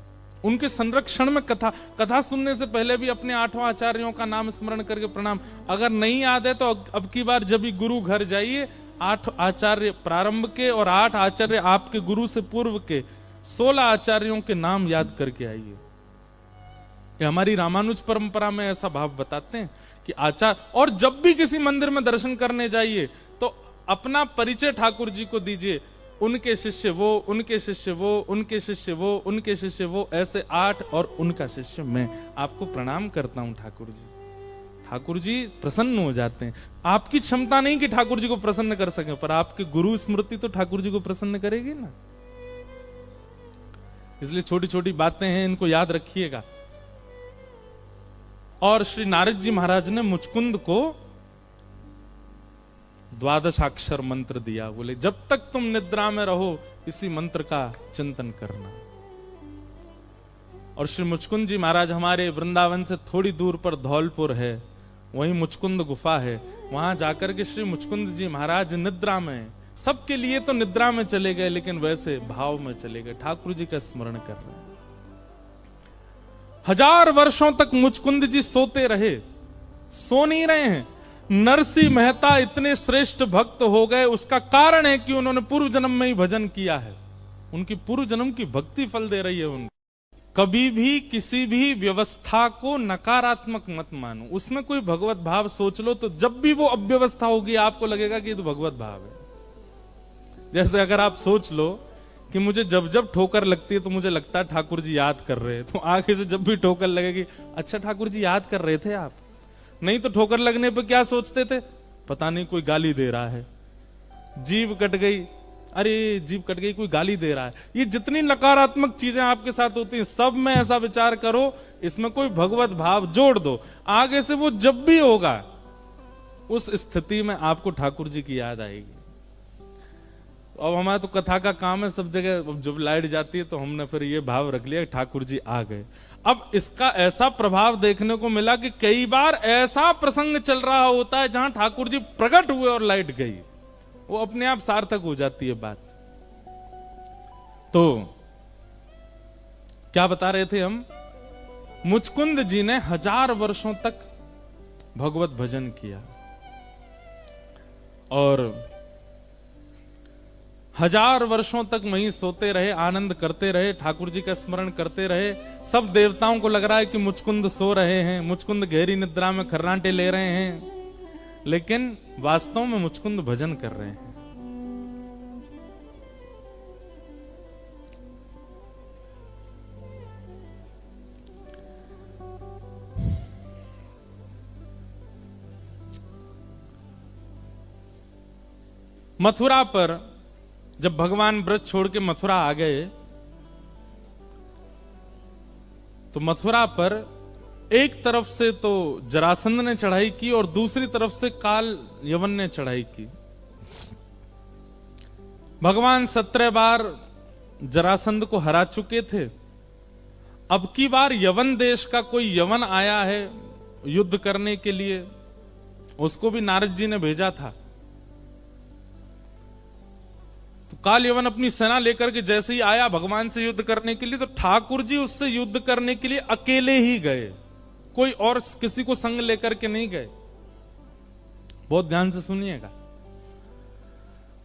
उनके संरक्षण में कथा सुनने से पहले भी अपने 8 आचार्यों का नाम स्मरण करके प्रणाम। अगर नहीं याद है तो अब की बार जब भी गुरु घर जाइए, 8 आचार्य प्रारंभ के और 8 आचार्य आपके गुरु से पूर्व के 16 आचार्यों के नाम याद करके आइए। हमारी रामानुज परंपरा में ऐसा भाव बताते हैं कि आचार्य, और जब भी किसी मंदिर में दर्शन करने जाइए तो अपना परिचय ठाकुर जी को दीजिए, उनके शिष्य वो, उनके शिष्य वो, उनके शिष्य वो, उनके शिष्य वो, ऐसे 8 और उनका शिष्य मैं। आपको प्रणाम करता हूं ठाकुर जी। ठाकुर जी प्रसन्न हो जाते हैं। आपकी क्षमता नहीं कि ठाकुर जी को प्रसन्न कर सके, पर आपके गुरु स्मृति तो ठाकुर जी को प्रसन्न करेगी ना। इसलिए छोटी छोटी बातें हैं, इनको याद रखिएगा। और श्री नारद जी महाराज ने मुचकुंद को 12 मंत्र दिया। बोले जब तक तुम निद्रा में रहो इसी मंत्र का चिंतन करना। और श्री मुचकुंद जी महाराज हमारे वृंदावन से थोड़ी दूर पर धौलपुर है, वहीं मुचकुंद गुफा है, वहां जाकर के श्री मुचकुंद जी महाराज निद्रा में, सबके लिए तो निद्रा में चले गए, लेकिन वैसे भाव में चले गए, ठाकुर जी का स्मरण कर रहे हैं। 1000 वर्षों तक मुचकुंद जी सोते रहे, सो नहीं रहे हैं। नरसिंह मेहता इतने श्रेष्ठ भक्त हो गए, उसका कारण है कि उन्होंने पूर्व जन्म में ही भजन किया है। उनकी पूर्व जन्म की भक्ति फल दे रही है उनको। कभी भी किसी भी व्यवस्था को नकारात्मक मत मानो, उसमें कोई भगवत भाव सोच लो, तो जब भी वो अव्यवस्था होगी आपको लगेगा कि ये तो भगवत भाव है। जैसे अगर आप सोच लो कि मुझे जब जब ठोकर लगती है तो मुझे लगता है ठाकुर जी याद कर रहे हैं, तो आगे से जब भी ठोकर लगेगी, अच्छा ठाकुर जी याद कर रहे थे आप। नहीं तो ठोकर लगने पे क्या सोचते थे, पता नहीं कोई गाली दे रहा है, जीभ कट गई, अरे जीभ कट गई, कोई गाली दे रहा है। ये जितनी नकारात्मक चीजें आपके साथ होती हैं, सब में ऐसा विचार करो, इसमें कोई भगवत भाव जोड़ दो, आगे से वो जब भी होगा उस स्थिति में आपको ठाकुर जी की याद आएगी। अब हमारा तो कथा का काम है, सब जगह जब लाइट जाती है तो हमने फिर ये भाव रख लिया ठाकुर जी आ गए। अब इसका ऐसा प्रभाव देखने को मिला कि कई बार ऐसा प्रसंग चल रहा होता है जहां ठाकुर जी प्रकट हुए और लाइट गई, वो अपने आप सार्थक हो जाती है बात। तो क्या बता रहे थे हम, मुचकुंद जी ने 1000 वर्षों तक भगवत भजन किया, और 1000 वर्षों तक वहीं सोते रहे, आनंद करते रहे, ठाकुर जी का स्मरण करते रहे। सब देवताओं को लग रहा है कि मुचकुंद सो रहे हैं, मुचकुंद गहरी निद्रा में खर्राटे ले रहे हैं, लेकिन वास्तव में मुचकुंद भजन कर रहे हैं। मथुरा पर जब भगवान ब्रज छोड़ के मथुरा आ गए तो मथुरा पर एक तरफ से तो जरासंध ने चढ़ाई की और दूसरी तरफ से काल यवन ने चढ़ाई की। भगवान 17 बार जरासंध को हरा चुके थे। अब की बार यवन देश का कोई यवन आया है युद्ध करने के लिए, उसको भी नारद जी ने भेजा था। तो काल यवन अपनी सेना लेकर के जैसे ही आया भगवान से युद्ध करने के लिए, तो ठाकुर जी उससे युद्ध करने के लिए अकेले ही गए, कोई और किसी को संग लेकर के नहीं गए। बहुत ध्यान से सुनिएगा।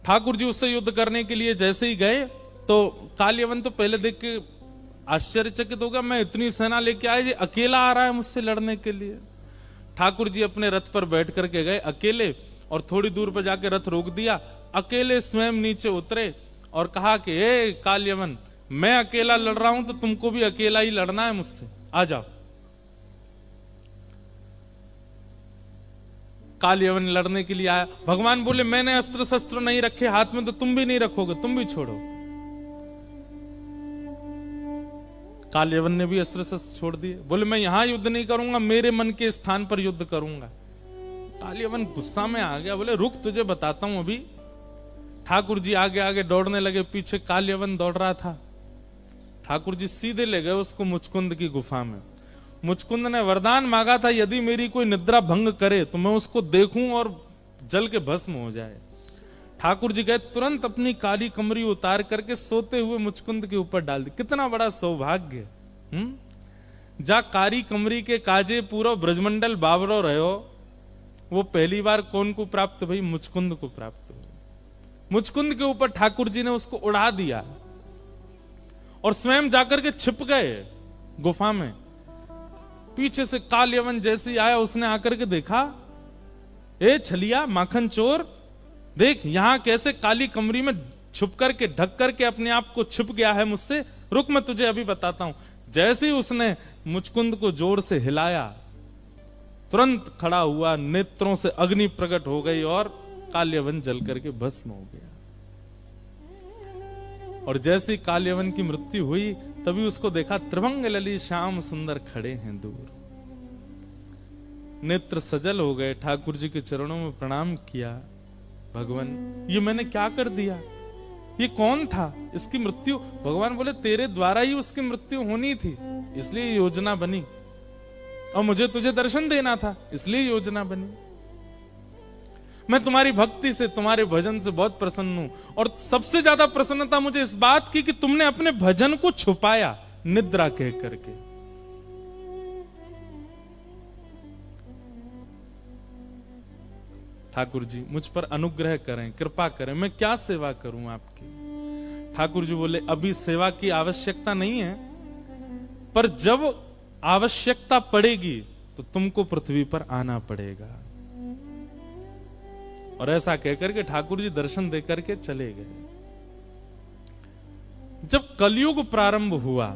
ठाकुर जी उससे युद्ध करने के लिए जैसे ही गए तो काल यवन तो पहले देख के आश्चर्यचकित हो गया, मैं इतनी सेना लेके आए, ये अकेला आ रहा है मुझसे लड़ने के लिए। ठाकुर जी अपने रथ पर बैठ करके गए अकेले और थोड़ी दूर पर जाके रथ रोक दिया, अकेले स्वयं नीचे उतरे और कहा कि हे काल यवन, मैं अकेला लड़ रहा हूं तो तुमको भी अकेला ही लड़ना है मुझसे, आ जाओ। काल यवन लड़ने के लिए आया। भगवान बोले मैंने अस्त्र शस्त्र नहीं रखे हाथ में तो तुम भी नहीं रखोगे, तुम भी छोड़ो। काल यवन ने भी अस्त्र शस्त्र छोड़ दिए, बोले मैं यहां युद्ध नहीं करूंगा, मेरे मन के स्थान पर युद्ध करूंगा। काल यवन गुस्सा में आ गया, बोले रुक तुझे बताता हूं अभी। ठाकुर जी आगे आगे दौड़ने लगे, पीछे काल यवन दौड़ रहा था। ठाकुर जी सीधे ले गए उसको मुचकुंद की गुफा में। मुचकुंद ने वरदान मांगा था, यदि मेरी कोई निद्रा भंग करे तो मैं उसको देखूं और जल के भस्म हो जाए। ठाकुर जी गए, तुरंत अपनी काली कमरी उतार करके सोते हुए मुचकुंद के ऊपर डाल दी। कितना बड़ा सौभाग्य। जा कारी कमरी के काजे पूरा ब्रजमंडल बाबरो रहो, वो पहली बार कौन को प्राप्त भाई? मुचकुंद को प्राप्त हुआ। मुचकुंद के ऊपर ठाकुर जी ने उसको उड़ा दिया और स्वयं जाकर के छिप गए गुफा में। पीछे से काल यवन जैसे ही आया उसने आकर के देखा, ए छलिया माखन चोर, देख यहां कैसे काली कमरी में छुप करके ढक करके अपने आप को छिप गया है मुझसे, रुक मैं तुझे अभी बताता हूं। जैसे ही उसने मुचकुंद को जोर से हिलाया, तुरंत खड़ा हुआ, नेत्रों से अग्नि प्रकट हो गई और काल यवन जल करके भस्म हो गया। और जैसे ही काल यवन की मृत्यु हुई तभी उसको देखा, त्रिभंग ललित श्याम सुंदर खड़े हैं दूर। नेत्र सजल हो गए, ठाकुर जी के चरणों में प्रणाम किया, भगवान ये मैंने क्या कर दिया? ये कौन था? इसकी मृत्यु? भगवान बोले तेरे द्वारा ही उसकी मृत्यु होनी थी, इसलिए योजना बनी, और मुझे तुझे दर्शन देना था इसलिए योजना बनी। मैं तुम्हारी भक्ति से, तुम्हारे भजन से बहुत प्रसन्न हूं, और सबसे ज्यादा प्रसन्नता मुझे इस बात की कि तुमने अपने भजन को छुपाया निद्रा कह करके। ठाकुर जी मुझ पर अनुग्रह करें, कृपा करें, मैं क्या सेवा करूं आपकी? ठाकुर जी बोले अभी सेवा की आवश्यकता नहीं है, पर जब आवश्यकता पड़ेगी तो तुमको पृथ्वी पर आना पड़ेगा। और ऐसा कहकर के ठाकुर जी दर्शन देकर के चले गए। जब कलयुग प्रारंभ हुआ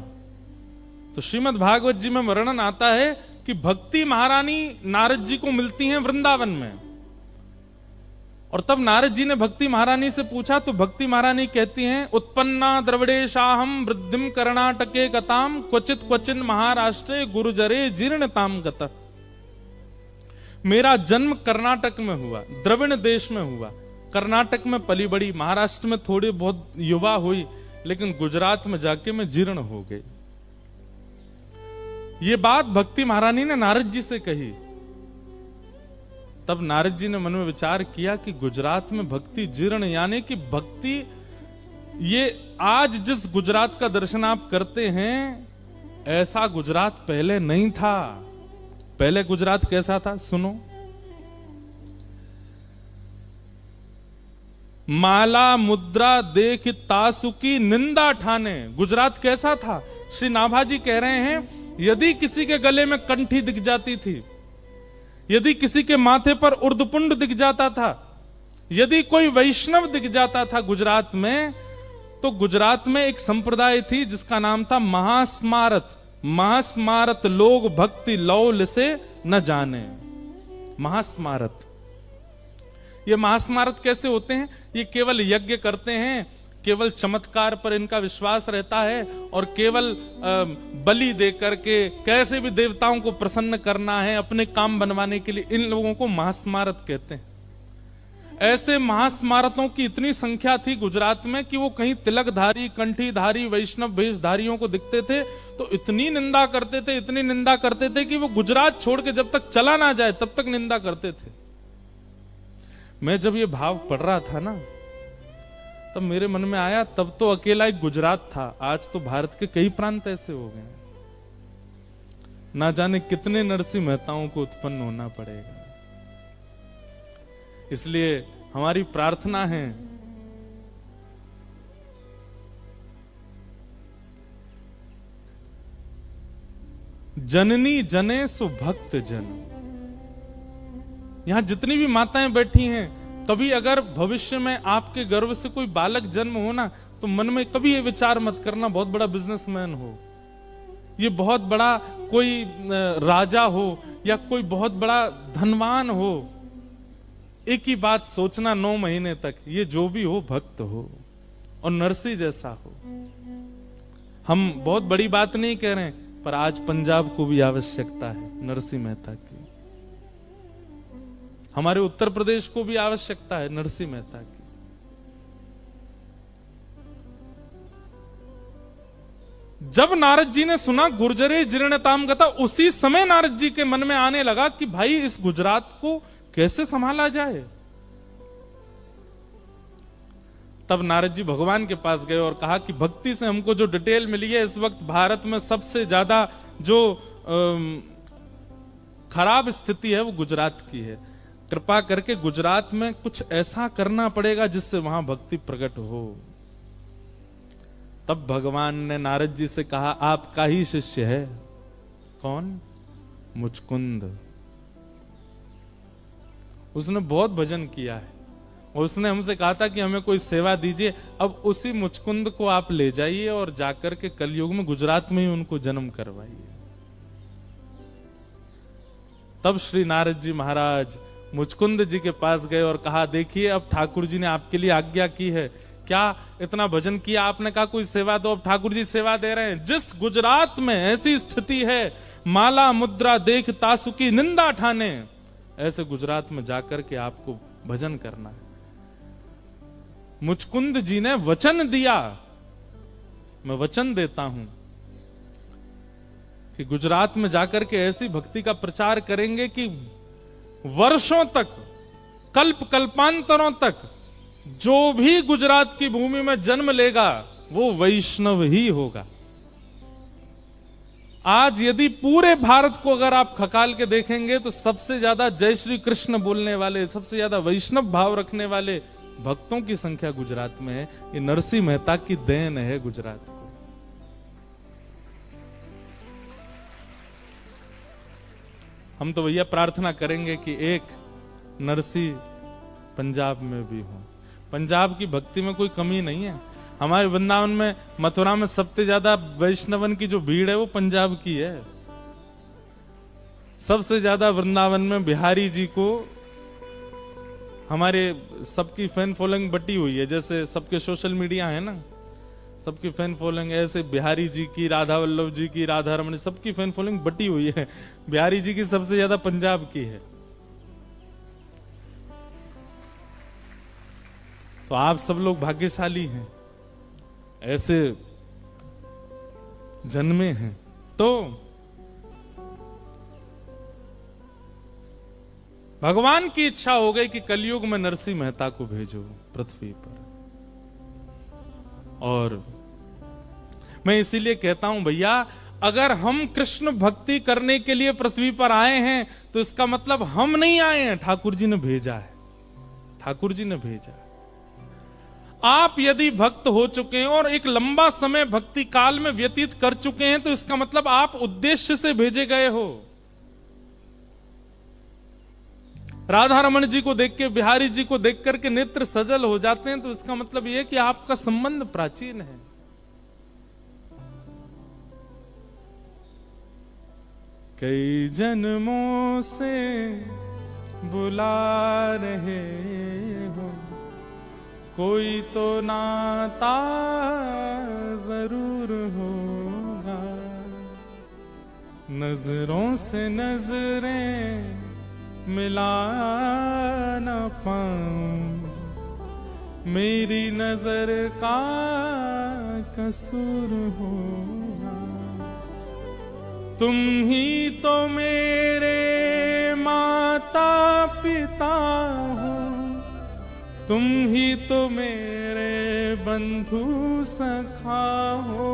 तो श्रीमद् भागवत जी में वर्णन आता है कि भक्ति महारानी नारद जी को मिलती हैं वृंदावन में, और तब नारद जी ने भक्ति महारानी से पूछा तो भक्ति महारानी कहती हैं, उत्पन्ना द्रविड़ेशाहम वृद्धिम कर्णाटके गताम क्वचित क्वचिन महाराष्ट्रे गुरुजरे जीर्णताम गता। मेरा जन्म कर्नाटक में हुआ, द्रविड़ देश में हुआ, कर्नाटक में पली बड़ी, महाराष्ट्र में थोड़ी बहुत युवा हुई, लेकिन गुजरात में जाके मैं जीर्ण हो गई। ये बात भक्ति महारानी ने नारद जी से कही। तब नारद जी ने मन में विचार किया कि गुजरात में भक्ति जीर्ण, यानी कि भक्ति, ये आज जिस गुजरात का दर्शन आप करते हैं ऐसा गुजरात पहले नहीं था। पहले गुजरात कैसा था सुनो। माला मुद्रा देख तासु की निंदा ठाने। गुजरात कैसा था? श्री नाभाजी कह रहे हैं, यदि किसी के गले में कंठी दिख जाती थी, यदि किसी के माथे पर उर्दपुंड दिख जाता था, यदि कोई वैष्णव दिख जाता था गुजरात में, तो गुजरात में एक संप्रदाय थी जिसका नाम था महास्मारत। महास्मारत लोग भक्ति लौल से न जाने। महास्मारत, ये महास्मारत कैसे होते हैं? ये केवल यज्ञ करते हैं, केवल चमत्कार पर इनका विश्वास रहता है, और केवल बलि दे करके कैसे भी देवताओं को प्रसन्न करना है अपने काम बनवाने के लिए, इन लोगों को महास्मारत कहते हैं। ऐसे महास्मारतों की इतनी संख्या थी गुजरात में कि वो कहीं तिलकधारी, कंठीधारी, वैष्णव वेशधारियों को दिखते थे तो इतनी निंदा करते थे, इतनी निंदा करते थे कि वो गुजरात छोड़ के जब तक चला ना जाए तब तक निंदा करते थे। मैं जब ये भाव पढ़ रहा था ना, तब मेरे मन में आया, तब तो अकेला एक गुजरात था, आज तो भारत के कई प्रांत ऐसे हो गए। ना जाने कितने नरसिंह मेहताओं को उत्पन्न होना पड़ेगा। इसलिए हमारी प्रार्थना है, जननी जने सो भक्त जन। यहां जितनी भी माताएं बैठी हैं, कभी अगर भविष्य में आपके गर्भ से कोई बालक जन्म हो ना, तो मन में कभी ये विचार मत करना बहुत बड़ा बिजनेसमैन हो, ये बहुत बड़ा कोई राजा हो या कोई बहुत बड़ा धनवान हो। एक ही बात सोचना 9 महीने तक, ये जो भी हो भक्त हो और नरसिंह जैसा हो। हम बहुत बड़ी बात नहीं कह रहे हैं, पर आज पंजाब को भी आवश्यकता है नरसिंह मेहता की, हमारे उत्तर प्रदेश को भी आवश्यकता है नरसिंह मेहता की। जब नारद जी ने सुना गुर्जरे जीर्णताम गता, उसी समय नारद जी के मन में आने लगा कि भाई इस गुजरात को कैसे संभाला जाए। तब नारद जी भगवान के पास गए और कहा कि भक्ति से हमको जो डिटेल मिली है, इस वक्त भारत में सबसे ज्यादा जो खराब स्थिति है वो गुजरात की है। कृपा करके गुजरात में कुछ ऐसा करना पड़ेगा जिससे वहां भक्ति प्रकट हो। तब भगवान ने नारद जी से कहा, आपका ही शिष्य है। कौन? मुचकुंद। उसने बहुत भजन किया है और उसने हमसे कहा था कि हमें कोई सेवा दीजिए। अब उसी मुचकुंद को आप ले जाइए और जाकर के कलयुग में गुजरात में ही उनको जन्म करवाइए। तब श्री नारद जी महाराज मुचकुंद जी के पास गए और कहा, देखिए अब ठाकुर जी ने आपके लिए आज्ञा की है, क्या इतना भजन किया, आपने कहा कोई सेवा दो, अब ठाकुर जी सेवा दे रहे हैं। जिस गुजरात में ऐसी स्थिति है, माला मुद्रा देख तासु की निंदा ठाने, ऐसे गुजरात में जाकर के आपको भजन करना है। मुचकुंद जी ने वचन दिया, मैं वचन देता हूं कि गुजरात में जाकर के ऐसी भक्ति का प्रचार करेंगे कि वर्षों तक, कल्प कल्पांतरों तक जो भी गुजरात की भूमि में जन्म लेगा वो वैष्णव ही होगा। आज यदि पूरे भारत को अगर आप खकाल के देखेंगे तो सबसे ज्यादा जय श्री कृष्ण बोलने वाले, सबसे ज्यादा वैष्णव भाव रखने वाले भक्तों की संख्या गुजरात में है। ये नरसिंह मेहता की देन है गुजरात को। हम तो भैया प्रार्थना करेंगे कि एक नरसिंह पंजाब में भी हो। पंजाब की भक्ति में कोई कमी नहीं है। हमारे वृंदावन में, मथुरा में सबसे ज्यादा वैष्णवन की जो भीड़ है वो पंजाब की है। सबसे ज्यादा वृंदावन में बिहारी जी को हमारे सबकी फैन फॉलोइंग बटी हुई है। जैसे सबके सोशल मीडिया है ना, सबकी फैन फॉलोइंग, ऐसे बिहारी जी की, राधा वल्लभ जी की, राधा रमन, सबकी फैन फॉलोइंग बटी हुई है। बिहारी जी की सबसे ज्यादा पंजाब की है। तो आप सब लोग भाग्यशाली हैं, ऐसे जन्मे हैं। तो भगवान की इच्छा हो गई कि कलयुग में नरसिंह मेहता को भेजो पृथ्वी पर। और मैं इसीलिए कहता हूं भैया, अगर हम कृष्ण भक्ति करने के लिए पृथ्वी पर आए हैं तो इसका मतलब हम नहीं आए हैं, ठाकुर जी ने भेजा है। ठाकुर जी ने भेजा। आप यदि भक्त हो चुके हैं और एक लंबा समय भक्ति काल में व्यतीत कर चुके हैं, तो इसका मतलब आप उद्देश्य से भेजे गए हो। राधा रमन जी को देख के, बिहारी जी को देख करके नेत्र सजल हो जाते हैं, तो इसका मतलब यह कि आपका संबंध प्राचीन है। कई जन्मों से बुला रहे हो, कोई तो नाता जरूर होगा। नजरों से नजरें मिला न पाऊं, मेरी नजर का कसूर होगा। तुम ही तो मेरे माता पिता हो, तुम ही तो मेरे बंधु सखा हो।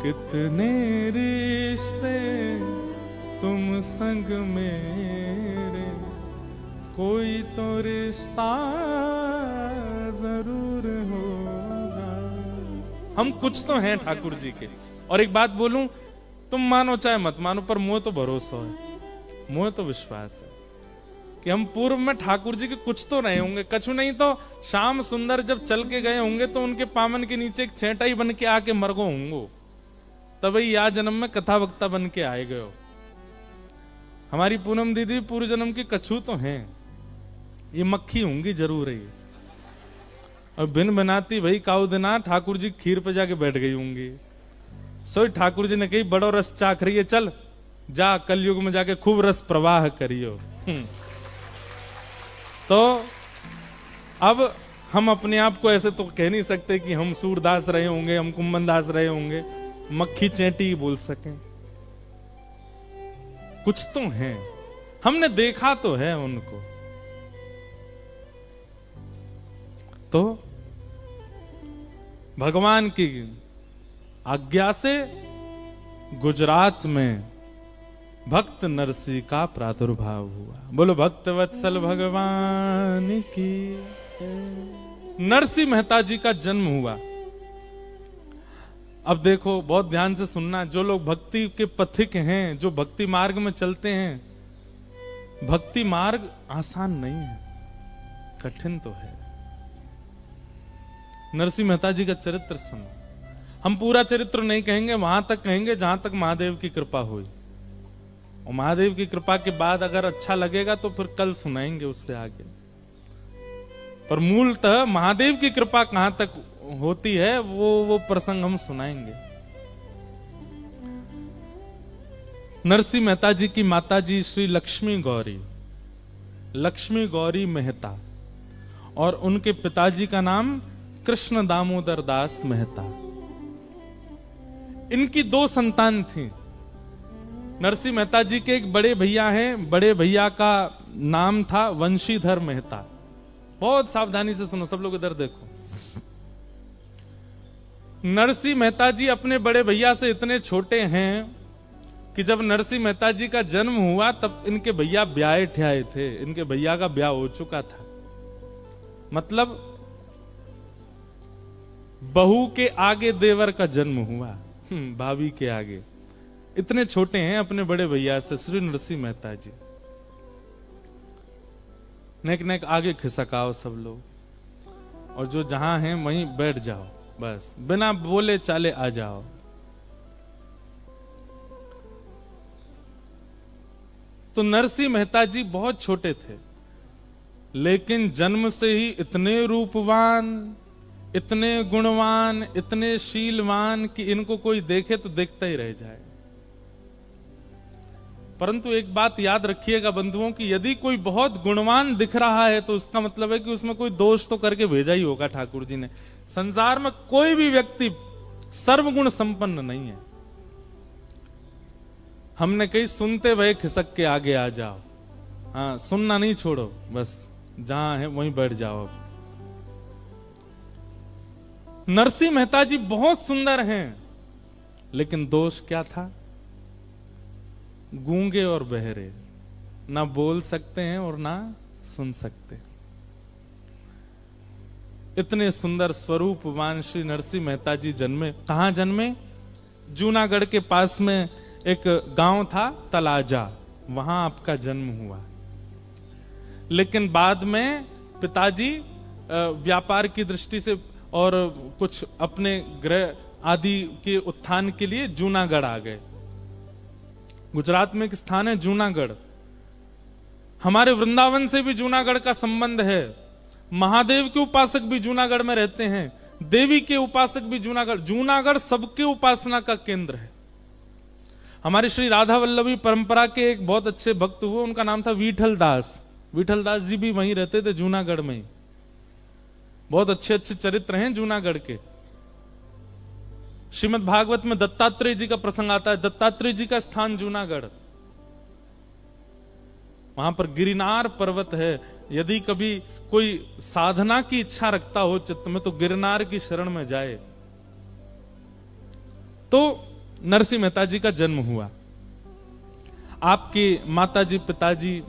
कितने रिश्ते तुम संग मेरे, कोई तो रिश्ता जरूर होगा। हम कुछ तो हैं ठाकुर जी के। और एक बात बोलूं, तुम मानो चाहे मत मानो, पर मोह तो भरोसा है, मोह तो विश्वास है कि हम पूर्व में ठाकुर जी के कुछ तो रहे होंगे। कछु नहीं तो श्याम सुंदर जब चल के गए होंगे तो उनके पामन के नीचे एक छेटाई बन के आके मर गो होंगे, तभी या जन्म में कथा वक्ता बन के आए गए। हमारी पूनम दीदी पूर्व जन्म की कछु तो हैं, ये मक्खी होंगी जरूर है। और बिन बनाती भाई काऊ दिना ठाकुर जी खीर पे जाके बैठ गई होंगी। सो ठाकुर जी ने कही बड़ो रस चाख रही है, चल जा कलयुग में जाके खूब रस प्रवाह करियो। तो अब हम अपने आप को ऐसे तो कह नहीं सकते कि हम सूरदास रहे होंगे, हम कुंभन दास रहे होंगे, मक्खी चेंटी बोल सकें। कुछ तो हैं, हमने देखा तो है उनको। तो भगवान की आज्ञा से गुजरात में भक्त नरसी का प्रादुर्भाव हुआ। बोलो भक्त वत्सल भगवान की। नरसी मेहता जी का जन्म हुआ। अब देखो, बहुत ध्यान से सुनना, जो लोग भक्ति के पथिक हैं, जो भक्ति मार्ग में चलते हैं, भक्ति मार्ग आसान नहीं है, कठिन तो है। नरसी मेहता जी का चरित्र सुनो। हम पूरा चरित्र नहीं कहेंगे, वहां तक कहेंगे जहां तक महादेव की कृपा हुई। और महादेव की कृपा के बाद अगर अच्छा लगेगा तो फिर कल सुनाएंगे उससे आगे। पर मूलतः महादेव की कृपा कहां तक होती है वो प्रसंग हम सुनाएंगे। नरसी मेहता जी की माता जी श्री लक्ष्मी गौरी मेहता, और उनके पिताजी का नाम कृष्ण दामोदर दास मेहता। इनकी दो संतान थी। नरसी मेहता जी के एक बड़े भैया हैं, बड़े भैया का नाम था वंशीधर मेहता। बहुत सावधानी से सुनो सब लोग, इधर देखो। नरसी मेहता जी अपने बड़े भैया से इतने छोटे हैं कि जब नरसी मेहता जी का जन्म हुआ तब इनके भैया ब्याहे ठ्याए थे, इनके भैया का ब्याह हो चुका था। मतलब बहू के आगे देवर का जन्म हुआ, भाभी के आगे। इतने छोटे हैं अपने बड़े भैया से श्री नरसी मेहता जी। नेक नेक आगे खिसकाओ सब लोग, और जो जहां हैं वहीं बैठ जाओ, बस बिना बोले चाले आ जाओ। तो नरसी मेहता जी बहुत छोटे थे, लेकिन जन्म से ही इतने रूपवान, इतने गुणवान, इतने शीलवान कि इनको कोई देखे तो देखता ही रह जाए। परंतु एक बात याद रखिएगा बंधुओं कि यदि कोई बहुत गुणवान दिख रहा है तो उसका मतलब है कि उसमें कोई दोष तो करके भेजा ही होगा ठाकुर जी ने। संसार में कोई भी व्यक्ति सर्वगुण संपन्न नहीं है। हमने कहीं सुनते भय खिसक के आगे आ जाओ, हाँ सुनना नहीं छोड़ो, बस जहां है वहीं बैठ जाओ। नरसी मेहता जी बहुत सुंदर हैं, लेकिन दोष क्या था? गूंगे और बहरे, ना बोल सकते हैं और ना सुन सकते। इतने सुंदर स्वरूपवान श्री नरसिंह मेहता जी जन्मे। कहां जन्मे? जूनागढ़ के पास में एक गांव था तलाजा, वहां आपका जन्म हुआ। लेकिन बाद में पिताजी व्यापार की दृष्टि से और कुछ अपने गृह आदि के उत्थान के लिए जूनागढ़ आ गए। गुजरात में एक स्थान है जूनागढ़। हमारे वृंदावन से भी जूनागढ़ का संबंध है। महादेव के उपासक भी जूनागढ़ में रहते हैं, देवी के उपासक भी जूनागढ़। जूनागढ़ सबके उपासना का केंद्र है। हमारे श्री राधा वल्लभी परंपरा के एक बहुत अच्छे भक्त हुए, उनका नाम था विठल दास। विठल दास जी भी वहीं रहते थे, जूनागढ़ में। बहुत अच्छे अच्छे चरित्र हैं जूनागढ़ के। श्रीमद् भागवत में दत्तात्रेय जी का प्रसंग आता है। दत्तात्रेय जी का स्थान जूनागढ़, वहां पर गिरनार पर्वत है। यदि कभी कोई साधना की इच्छा रखता हो चित्त में, तो गिरनार की शरण में जाए। तो नरसिंह मेहता जी का जन्म हुआ। आपके माताजी पिताजी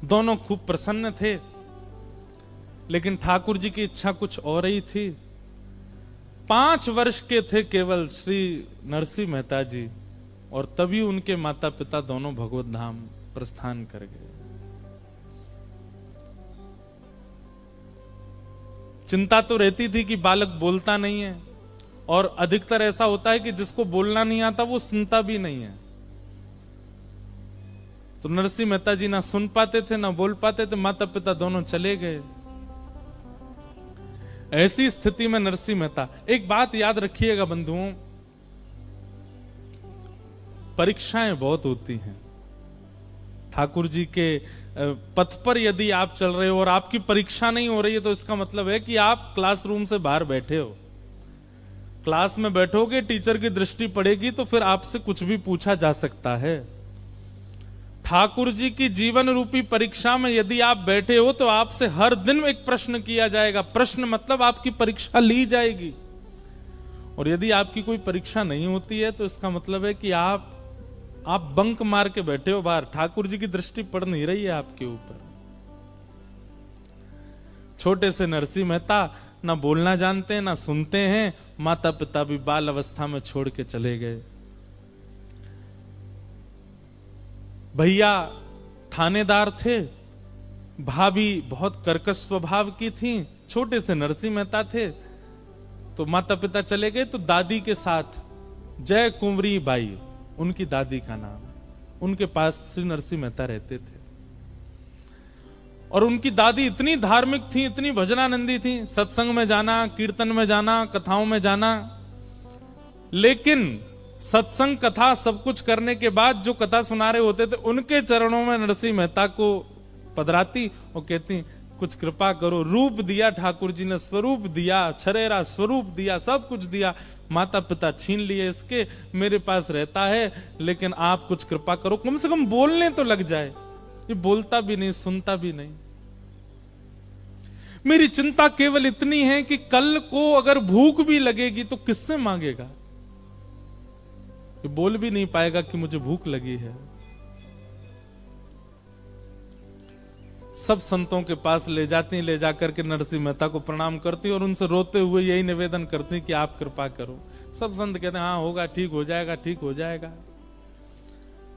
दोनों खूब प्रसन्न थे, लेकिन ठाकुर जी की इच्छा कुछ और ही थी। 5 वर्ष के थे केवल श्री नरसिंह मेहता जी, और तभी उनके माता पिता दोनों भगवत धाम प्रस्थान कर गए। चिंता तो रहती थी कि बालक बोलता नहीं है, और अधिकतर ऐसा होता है कि जिसको बोलना नहीं आता वो सुनता भी नहीं है। तो नरसिंह मेहता जी ना सुन पाते थे ना बोल पाते थे, माता पिता दोनों चले गए। ऐसी स्थिति में नरसिंह मेहता, एक बात याद रखिएगा बंधुओं, परीक्षाएं बहुत होती हैं। ठाकुर जी के पथ पर यदि आप चल रहे हो और आपकी परीक्षा नहीं हो रही है, तो इसका मतलब है कि आप क्लासरूम से बाहर बैठे हो। क्लास में बैठोगे, टीचर की दृष्टि पड़ेगी, तो फिर आपसे कुछ भी पूछा जा सकता है। ठाकुर जी की जीवन रूपी परीक्षा में यदि आप बैठे हो, तो आपसे हर दिन एक प्रश्न किया जाएगा। प्रश्न मतलब आपकी परीक्षा ली जाएगी। और यदि आपकी कोई परीक्षा नहीं होती है, तो इसका मतलब है कि आप बंक मार के बैठे हो बाहर। ठाकुर जी की दृष्टि पड़ नहीं रही है आपके ऊपर। छोटे से नरसिंह मेहता ना बोलना जानते हैं ना सुनते हैं। माता पिता भी बाल अवस्था में छोड़ के चले गए। भैया थानेदार थे, भाभी बहुत कर्कश स्वभाव की थी, छोटे से नरसिंह मेहता थे। तो माता पिता चले गए, तो दादी के साथ जय कुंवरी बाई, उनकी दादी का नाम, उनके पास श्री नरसिंह मेहता रहते थे। और उनकी दादी इतनी धार्मिक थी, इतनी भजनानंदी थी, सत्संग में जाना, कीर्तन में जाना, कथाओं में जाना। लेकिन सत्संग कथा सब कुछ करने के बाद जो कथा सुना रहे होते थे, उनके चरणों में नरसिंह मेहता को पधराती और कहती, कुछ कृपा करो। रूप दिया ठाकुर जी ने, स्वरूप दिया, छरेरा स्वरूप दिया, सब कुछ दिया। माता पिता छीन लिए इसके, मेरे पास रहता है, लेकिन आप कुछ कृपा करो, कम से कम बोलने तो लग जाए। ये बोलता भी नहीं, सुनता भी नहीं। मेरी चिंता केवल इतनी है कि कल को अगर भूख भी लगेगी तो किससे मांगेगा? ये बोल भी नहीं पाएगा कि मुझे भूख लगी है। सब संतों के पास ले जाती, ले जाकर के नरसिंह मेहता को प्रणाम करती और उनसे रोते हुए यही निवेदन करती कि आप कृपा करो। सब संत कहते हैं हाँ होगा, ठीक हो जाएगा, ठीक हो जाएगा।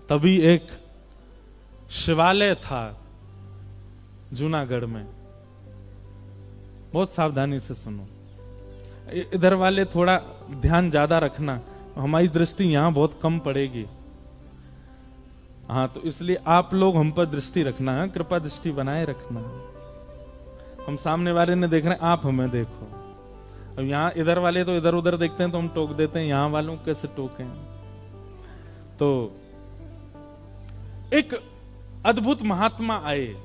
तभी एक शिवालय था जूनागढ़ में। बहुत सावधानी से सुनो, इधर वाले थोड़ा ध्यान ज्यादा रखना, हमारी दृष्टि यहां बहुत कम पड़ेगी। हाँ, तो इसलिए आप लोग हम पर दृष्टि रखना है, कृपा दृष्टि बनाए रखना। हम सामने वाले ने देख रहे हैं, आप हमें देखो। अब यहाँ इधर वाले तो इधर उधर देखते हैं तो हम टोक देते हैं, यहाँ वालों कैसे टोकें? तो एक अद्भुत महात्मा आए,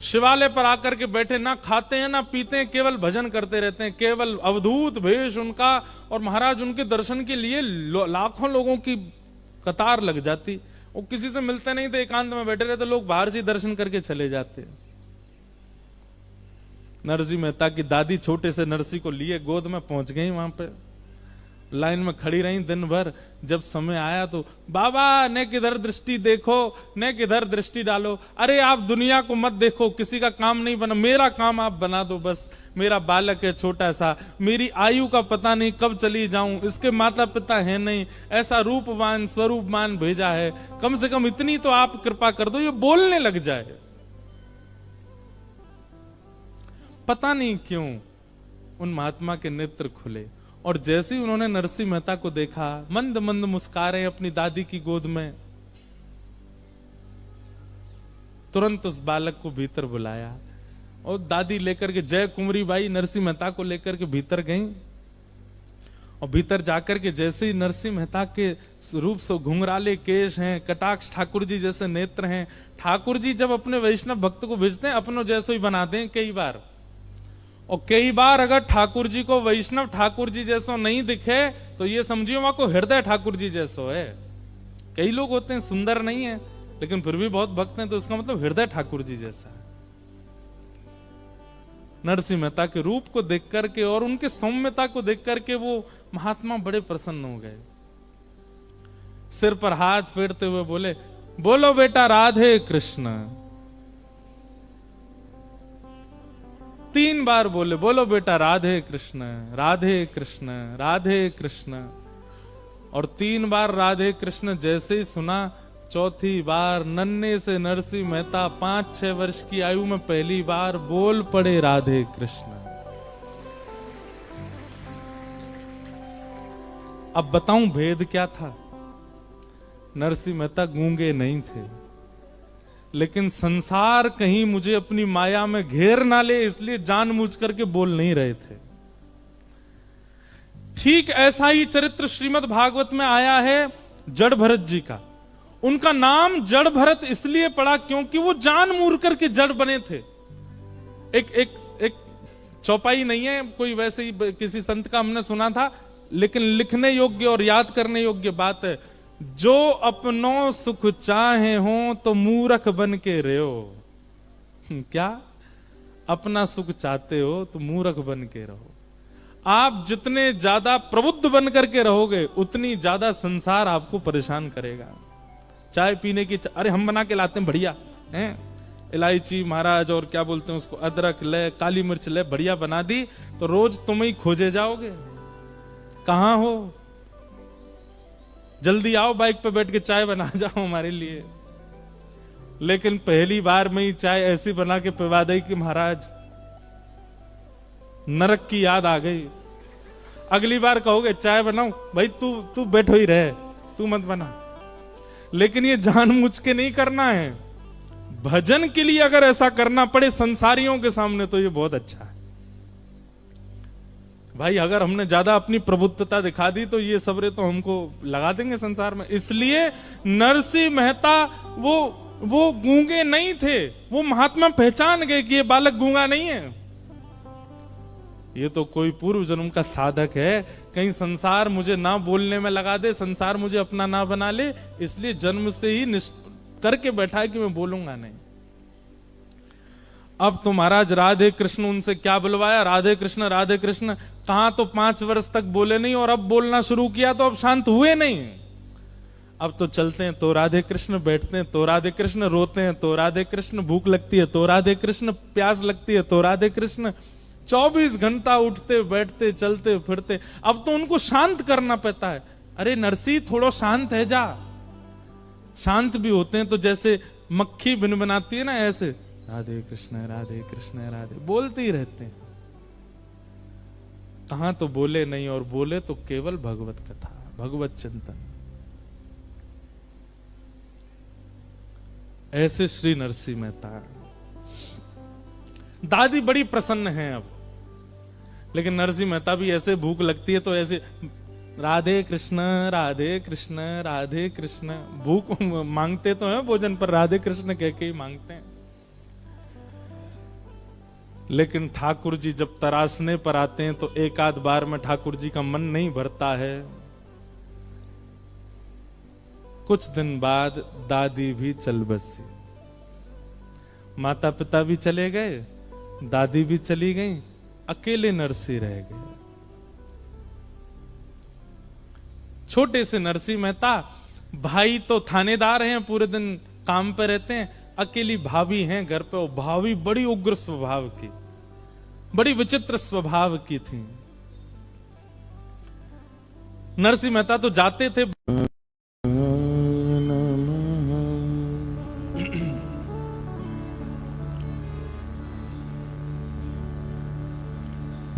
शिवालय पर आकर के बैठे, ना खाते हैं ना पीते हैं, केवल भजन करते रहते हैं। केवल अवधूत भेष उनका, और महाराज उनके दर्शन के लिए लाखों लोगों की कतार लग जाती। वो किसी से मिलते नहीं थे, एकांत में बैठे रहते, लोग बाहर से दर्शन करके चले जाते। नरसिंह मेहता की दादी छोटे से नरसिंह को लिए गोद में पहुंच गई वहां पे, लाइन में खड़ी रही दिन भर। जब समय आया तो बाबा ने किधर दृष्टि देखो, ने किधर दृष्टि डालो। अरे आप दुनिया को मत देखो, किसी का काम नहीं बना, मेरा काम आप बना दो बस। मेरा बालक है छोटा सा, मेरी आयु का पता नहीं कब चली जाऊं, इसके माता पिता है नहीं, ऐसा रूपवान स्वरूपवान भेजा है, कम से कम इतनी तो आप कृपा कर दो, ये बोलने लग जाए। पता नहीं क्यों उन महात्मा के नेत्र खुले, और जैसे ही उन्होंने नरसिंह मेहता को देखा, मंद मंद मुस्का रहे अपनी दादी की गोद में, तुरंत उस बालक को भीतर बुलाया और दादी लेकर के, जय कुंवरी बाई नरसिंह मेहता को लेकर के भीतर गई। और भीतर जाकर के जैसे ही नरसिंह मेहता के रूप से घुंघराले केश हैं, कटाक्ष ठाकुर जी जैसे नेत्र हैं। ठाकुर जी जब अपने वैष्णव भक्त को भेजते हैं अपनों जैसे ही बनाते हैं कई बार, और कई बार अगर ठाकुर जी को वैष्णव ठाकुर जी जैसा नहीं दिखे तो ये समझिए वहां को हृदय ठाकुर जी जैसा है। कई लोग होते हैं सुंदर नहीं है लेकिन फिर भी बहुत भक्त हैं, तो इसका मतलब हृदय ठाकुर जी जैसा है। नरसिंह मेहता के रूप को देख करके और उनके सौम्यता को देख करके वो महात्मा बड़े प्रसन्न हो गए। सिर पर हाथ फेरते हुए बोले, बोलो बेटा राधे कृष्ण। 3 बार बोले, बोलो बेटा राधे कृष्ण राधे कृष्ण राधे कृष्ण। और 3 बार राधे कृष्ण जैसे ही सुना, चौथी बार नन्हे से नरसिंह मेहता 5-6 वर्ष की आयु में पहली बार बोल पड़े राधे कृष्ण। अब बताऊं भेद क्या था। नरसिंह मेहता गूंगे नहीं थे, लेकिन संसार कहीं मुझे अपनी माया में घेर ना ले इसलिए जानबूझ करके बोल नहीं रहे थे। ठीक ऐसा ही चरित्र श्रीमद् भागवत में आया है जड़ भरत जी का। उनका नाम जड़ भरत इसलिए पड़ा क्योंकि वो जान मूर करके जड़ बने थे। एक चौपाई नहीं है कोई, वैसे ही किसी संत का हमने सुना था, लेकिन लिखने योग्य और याद करने योग्य बात है। जो अपनों सुख चाहे हो तो मूर्ख बन के रहो। क्या? अपना सुख चाहते हो तो मूर्ख बन के रहो। आप जितने ज्यादा प्रबुद्ध बन करके रहोगे उतनी ज्यादा संसार आपको परेशान करेगा। चाय पीने की अरे हम बना के लाते हैं बढ़िया हैं, इलायची महाराज और क्या बोलते हैं उसको, अदरक ले, काली मिर्च ले, बढ़िया बना दी तो रोज तुम ही खोजे जाओगे। कहां हो? जल्दी आओ, बाइक पे बैठ के चाय बना जाओ हमारे लिए। लेकिन पहली बार में ही चाय ऐसी बना के पिवा दी कि महाराज नरक की याद आ गई। अगली बार कहोगे चाय बनाओ, भाई तू बैठो ही रहे, तू मत बना। लेकिन ये जानबूझ के नहीं करना है। भजन के लिए अगर ऐसा करना पड़े संसारियों के सामने तो ये बहुत अच्छा है। भाई अगर हमने ज्यादा अपनी प्रबुद्धता दिखा दी तो ये सबरे तो हमको लगा देंगे संसार में। इसलिए नरसिंह मेहता वो गूंगे नहीं थे। वो महात्मा पहचान गए कि ये बालक गूंगा नहीं है, ये तो कोई पूर्व जन्म का साधक है। कहीं संसार मुझे ना बोलने में लगा दे, संसार मुझे अपना ना बना ले, इसलिए जन्म से ही करके बैठा है कि मैं बोलूंगा नहीं। अब तो महाराज राधे कृष्ण उनसे क्या बुलवाया, राधे कृष्ण राधे कृष्ण। कहां तो 5 वर्ष तक बोले नहीं और अब बोलना शुरू किया तो अब शांत हुए नहीं। अब तो चलते हैं तो राधे कृष्ण, बैठते हैं तो राधे कृष्ण, रोते हैं तो राधे कृष्ण, भूख लगती है तो राधे कृष्ण, प्यास लगती है तो राधे कृष्ण। 24 घंटा उठते बैठते चलते फिरते। अब तो उनको शांत करना पड़ता है। अरे नरसी थोड़ा शांत है जा। शांत भी होते हैं तो जैसे मक्खी भिनभिनाती है ना, ऐसे राधे कृष्ण राधे बोलते ही रहते हैं। कहां तो बोले नहीं, और बोले तो केवल भगवत कथा भगवत चिंतन। ऐसे श्री नरसिंह मेहता। दादी बड़ी प्रसन्न है अब, लेकिन नरसिंह मेहता भी ऐसे भूख लगती है तो ऐसे राधे कृष्ण राधे कृष्ण राधे कृष्ण। भूख मांगते तो हैं भोजन पर राधे कृष्ण कह के ही मांगते हैं। लेकिन ठाकुर जी जब तराशने पर आते हैं तो एक आध बार में ठाकुर जी का मन नहीं भरता है। कुछ दिन बाद दादी भी चल बसी, माता पिता भी चले गए, दादी भी चली गई, अकेले नरसिंह रह गए। छोटे से नरसिंह मेहता, भाई तो थानेदार हैं, पूरे दिन काम पे रहते हैं, अकेली भाभी हैं घर पे। और भाभी बड़ी उग्र स्वभाव की, बड़ी विचित्र स्वभाव की थी। नरसिंह मेहता तो जाते थे,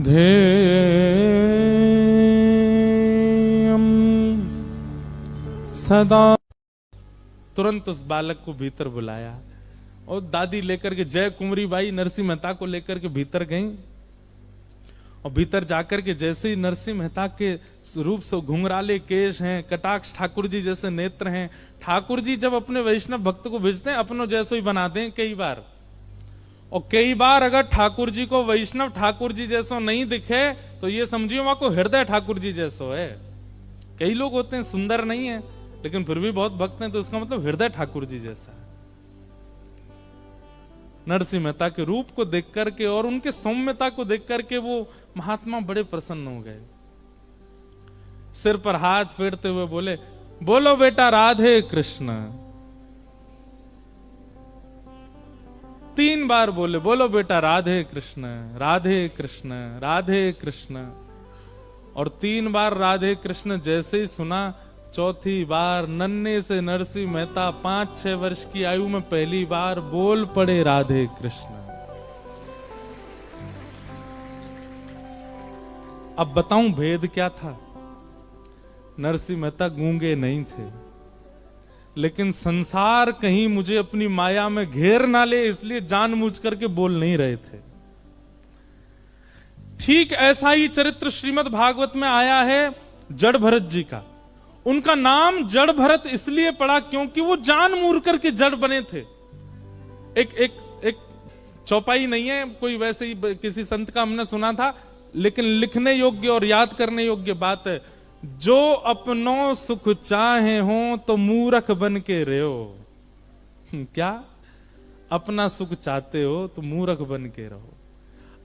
धेयं सदा। तुरंत उस बालक को भीतर बुलाया और दादी लेकर के, जय कुंवरी बाई नरसिंह मेहता को लेकर के भीतर गई। और भीतर जाकर के जैसे ही नरसिंह मेहता के रूप से घुंघराले केश हैं, कटाक्ष ठाकुर जी जैसे नेत्र हैं। ठाकुर जी जब अपने वैष्णव भक्त को भेजते हैं अपनों जैसे ही बनाते हैं कई बार, और कई बार अगर ठाकुर जी को वैष्णव ठाकुर जी जैसा नहीं दिखे तो ये समझिए वहां को हृदय ठाकुर जी जैसा है। कई लोग होते हैं सुंदर नहीं है लेकिन फिर भी बहुत भक्त हैं, तो इसका मतलब हृदय ठाकुर जी जैसा है। नरसिंह मेहता के रूप को देख करके और उनके सौम्यता को देख करके वो महात्मा बड़े प्रसन्न हो गए। सिर पर हाथ फेरते हुए बोले, बोलो बेटा राधे कृष्ण। 3 बार बोले, बोलो बेटा राधे कृष्ण, राधे कृष्ण, राधे कृष्ण। और 3 बार राधे कृष्ण जैसे ही सुना, चौथी बार नन्हे से नरसिंह मेहता 5-6 वर्ष की आयु में पहली बार बोल पड़े राधे कृष्ण। अब बताऊं भेद क्या था। नरसिंह मेहता गूंगे नहीं थे, लेकिन संसार कहीं मुझे अपनी माया में घेर ना ले इसलिए जानबूझ करके बोल नहीं रहे थे। ठीक ऐसा ही चरित्र श्रीमद् भागवत में आया है जड़ भरत जी का। उनका नाम जड़ भरत इसलिए पड़ा क्योंकि वो जान मूर करके जड़ बने थे। एक चौपाई नहीं है, कोई वैसे ही किसी संत का हमने सुना था, लेकिन लिखने योग्य और याद करने योग्य बात है। जो अपनों सुख चाहे हो तो मूर्ख बन के रहो। क्या? अपना सुख चाहते हो तो मूर्ख बन के रहो।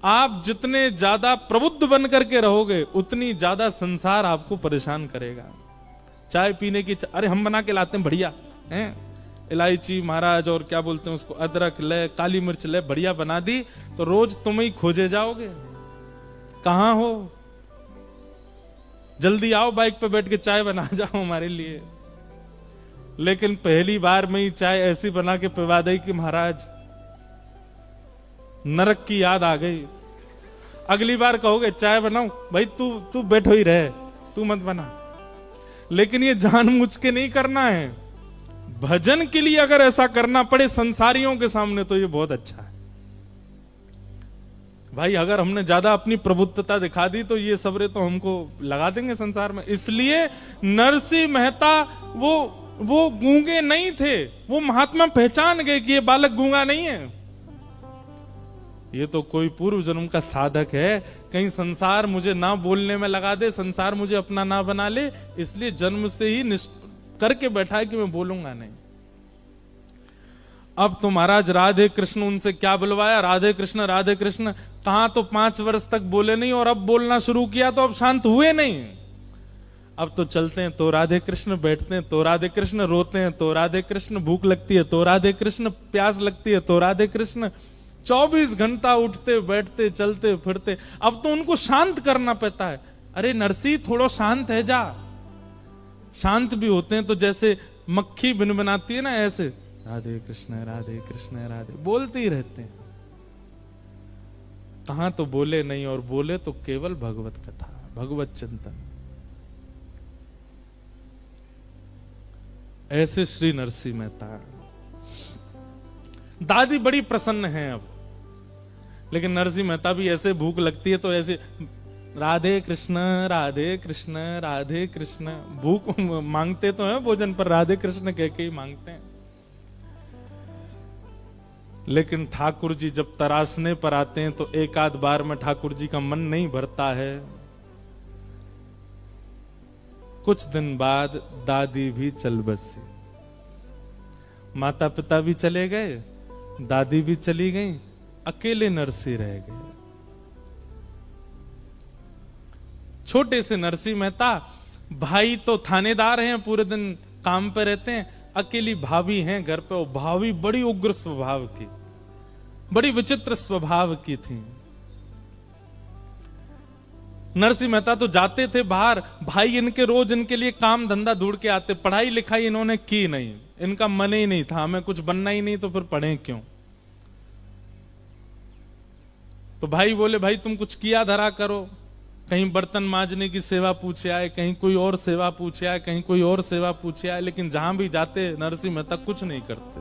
आप जितने ज्यादा प्रबुद्ध बन करके रहोगे उतनी ज्यादा संसार आपको परेशान करेगा। चाय पीने की अरे हम बना के लाते हैं बढ़िया हैं, इलायची महाराज और क्या बोलते हैं उसको, अदरक ले, काली मिर्च ले, बढ़िया बना दी तो रोज तुम ही खोजे जाओगे। कहां हो? जल्दी आओ, बाइक पे बैठ के चाय बना जाओ हमारे लिए। लेकिन पहली बार में ही चाय ऐसी बना के पिवा दी कि महाराज नरक की याद आ गई। अगली बार कहोगे चाय बनाओ, भाई तू बैठो ही रहे, तू मत बना। लेकिन ये जानबूझ के नहीं करना है। भजन के लिए अगर ऐसा करना पड़े संसारियों के सामने तो ये बहुत अच्छा है। भाई अगर हमने ज्यादा अपनी प्रबुद्धता दिखा दी तो ये सबरे तो हमको लगा देंगे संसार में। इसलिए नरसिंह मेहता वो गूंगे नहीं थे। वो महात्मा पहचान गए कि ये बालक गूंगा नहीं है, ये तो कोई पूर्व जन्म का साधक है। कहीं संसार मुझे ना बोलने में लगा दे, संसार मुझे अपना ना बना ले, इसलिए जन्म से ही करके बैठा है कि मैं बोलूंगा नहीं। अब तो महाराज राधे कृष्ण उनसे क्या बुलवाया, राधे कृष्ण राधे कृष्ण। कहां तो 5 वर्ष तक बोले नहीं और अब बोलना शुरू किया तो अब शांत हुए नहीं। अब तो चलते हैं तो राधे कृष्ण, बैठते हैं तो राधे कृष्ण, रोते हैं तो राधे कृष्ण, भूख लगती है तो राधे कृष्ण, प्यास लगती है तो राधे कृष्ण। 24 घंटा उठते बैठते चलते फिरते। अब तो उनको शांत करना पड़ता है। अरे नरसी थोड़ा शांत है जा। शांत भी होते हैं तो जैसे मक्खी भिनभिनाती है ना, ऐसे राधे कृष्ण राधे बोलते ही रहते हैं। कहां तो बोले नहीं, और बोले तो केवल भगवत कथा, भगवत चिंतन। ऐसे श्री नरसिंह मेहता। दादी बड़ी प्रसन्न है अब, लेकिन नरसिंह मेहता भी ऐसे भूख लगती है तो ऐसे राधे कृष्ण राधे कृष्ण राधे कृष्ण। भूख मांगते तो हैं भोजन पर, राधे कृष्ण कह के ही मांगते हैं। लेकिन ठाकुर जी जब तराशने पर आते हैं तो एक आध बार में ठाकुर जी का मन नहीं भरता है। कुछ दिन बाद दादी भी चल बसी, माता पिता भी चले गए, दादी भी चली गई, अकेले नरसिंह रह गए। छोटे से नरसिंह मेहता भाई तो थानेदार हैं, पूरे दिन काम पे रहते हैं, अकेली भाभी हैं घर पे। वो भाभी बड़ी उग्र स्वभाव की, बड़ी विचित्र स्वभाव की थी। नरसिंह मेहता तो जाते थे बाहर, भाई इनके रोज इनके लिए काम धंधा ढूंढ के आते। पढ़ाई लिखाई इन्होंने की नहीं, इनका मन ही नहीं था, हमें कुछ बनना ही नहीं तो फिर पढ़े क्यों। तो भाई बोले भाई तुम कुछ किया धरा करो, कहीं बर्तन मांजने की सेवा पूछे आए, कहीं कोई और सेवा पूछे आए, कहीं कोई और सेवा पूछे आए, लेकिन जहां भी जाते नरसिंह मेहता कुछ नहीं करते।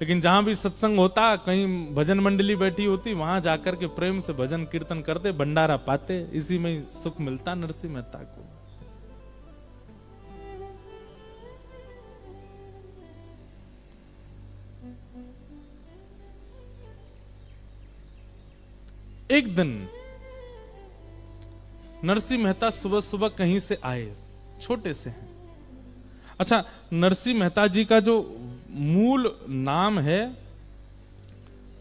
लेकिन जहां भी सत्संग होता, कहीं भजन मंडली बैठी होती, वहां जाकर के प्रेम से भजन कीर्तन करते, भंडारा पाते, इसी में सुख मिलता नरसिंह मेहता को। एक दिन नरसिंह मेहता सुबह सुबह कहीं से आए, छोटे से हैं। अच्छा, नरसिंह मेहता जी का जो मूल नाम है,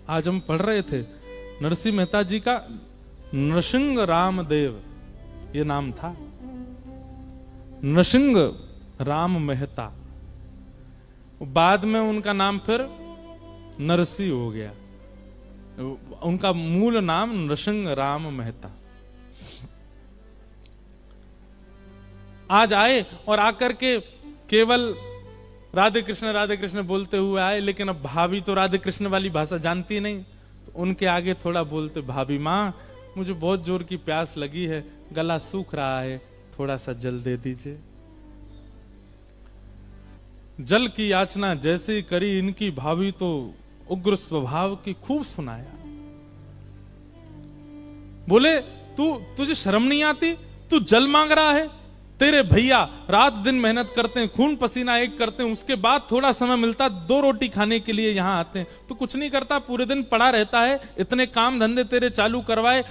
आज हम पढ़ रहे थे, नरसिंह मेहता जी का नृसिंह रामदेव ये नाम था। नृसिंह राम मेहता, बाद में उनका नाम फिर नरसी हो गया। उनका मूल नाम नृसिंह राम मेहता। आज आए और आकर के केवल राधे कृष्ण बोलते हुए आए, लेकिन अब भाभी तो राधे कृष्ण वाली भाषा जानती नहीं, तो उनके आगे थोड़ा बोलते, भाभी माँ मुझे बहुत जोर की प्यास लगी है, गला सूख रहा है, थोड़ा सा जल दे दीजिए। जल की याचना जैसे ही करी, इनकी भाभी तो उग्र स्वभाव की, खूब सुनाया। बोले तुझे शर्म नहीं आती, तू जल मांग रहा है? तेरे भैया रात दिन मेहनत करते हैं, खून पसीना एक करते हैं, उसके बाद थोड़ा समय मिलता 2 रोटी खाने के लिए यहां आते हैं, तू कुछ नहीं करता, पूरे दिन पड़ा रहता है। इतने काम धंधे तेरे चालू करवाए,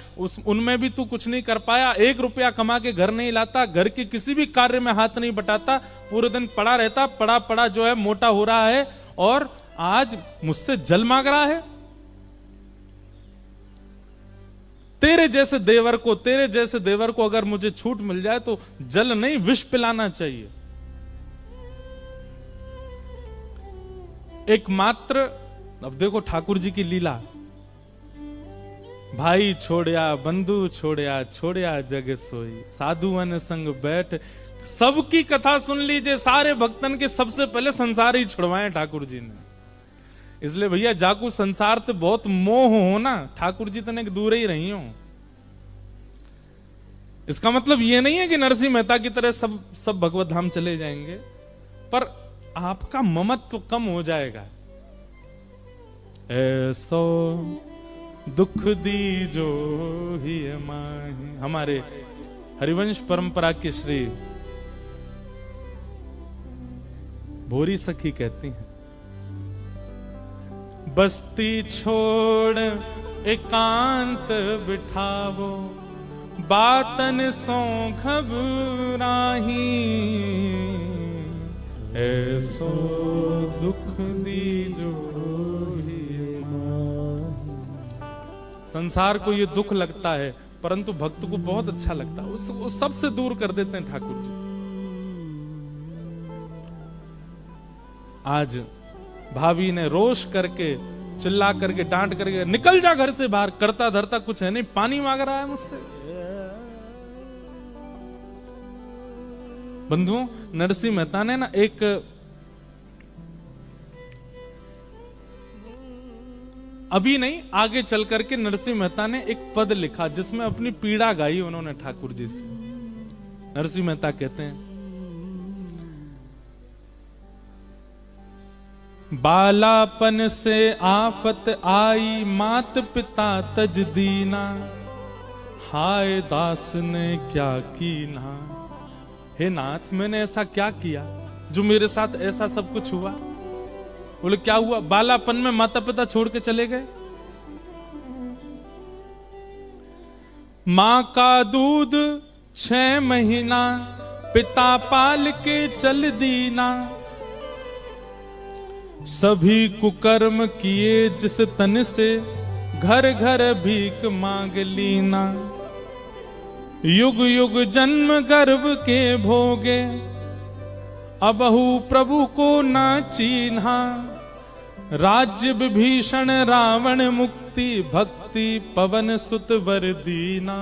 उनमें भी तू कुछ नहीं कर पाया, 1 रुपया कमा के घर नहीं लाता, घर के किसी भी कार्य में हाथ नहीं बटाता, पूरे दिन पड़ा रहता, पड़ा जो है मोटा हो रहा है, और आज मुझसे जल मांग रहा है। तेरे जैसे देवर को अगर मुझे छूट मिल जाए तो जल नहीं विष पिलाना चाहिए। एकमात्र, अब देखो ठाकुर जी की लीला, भाई छोड़या बंधु छोड़या जग सोई, साधुअन संग बैठ। सबकी कथा सुन लीजिए, सारे भक्तन के सबसे पहले संसार ही छुड़वाए ठाकुर जी ने। इसलिए भैया जाकू संसार ते बहुत मोह हो ना, ठाकुर जी तने दूर ही रही हो। इसका मतलब ये नहीं है कि नरसिंह मेहता की तरह सब भगवत धाम चले जाएंगे, पर आपका ममत्व कम हो जाएगा। ऐसो दुख दी जो ही माही, हमारे हरिवंश परंपरा के श्री भोरी सखी कहती हैं, बस्ती छोड़ एकांत बिठावो, बातन सो घबराही, ऐसो दुख दीजो ही माही। संसार को ये दुख लगता है, परंतु भक्त को बहुत अच्छा लगता है, उसको सबसे दूर कर देते हैं ठाकुर जी। आज भाभी ने रोष करके, चिल्ला करके, डांट करके, निकल जा घर से बाहर, करता धरता कुछ है नहीं, पानी मांग रहा है मुझसे। बंधुओं, नरसिंह मेहता ने ना एक अभी नहीं, आगे चल करके नरसिंह मेहता ने एक पद लिखा जिसमें अपनी पीड़ा गाई उन्होंने ठाकुर जी से। नरसिंह मेहता कहते हैं, बालापन से आफत आई, मात पिता तज दीना, हाय दास ने क्या कीना। हे नाथ, मैंने ऐसा क्या किया जो मेरे साथ ऐसा सब कुछ हुआ? बोले क्या हुआ? बालापन में माता पिता छोड़ के चले गए, मां का दूध 6 महीना पिता पाल के चल दीना, सभी कुकर्म किए जिस तन से, घर घर भीख मांग लीना। युग युग जन्म गर्भ के भोगे, अबहु प्रभु को ना चीन्हा। राज्य विभीषण रावण मुक्ति, भक्ति पवन सुत वर दीना।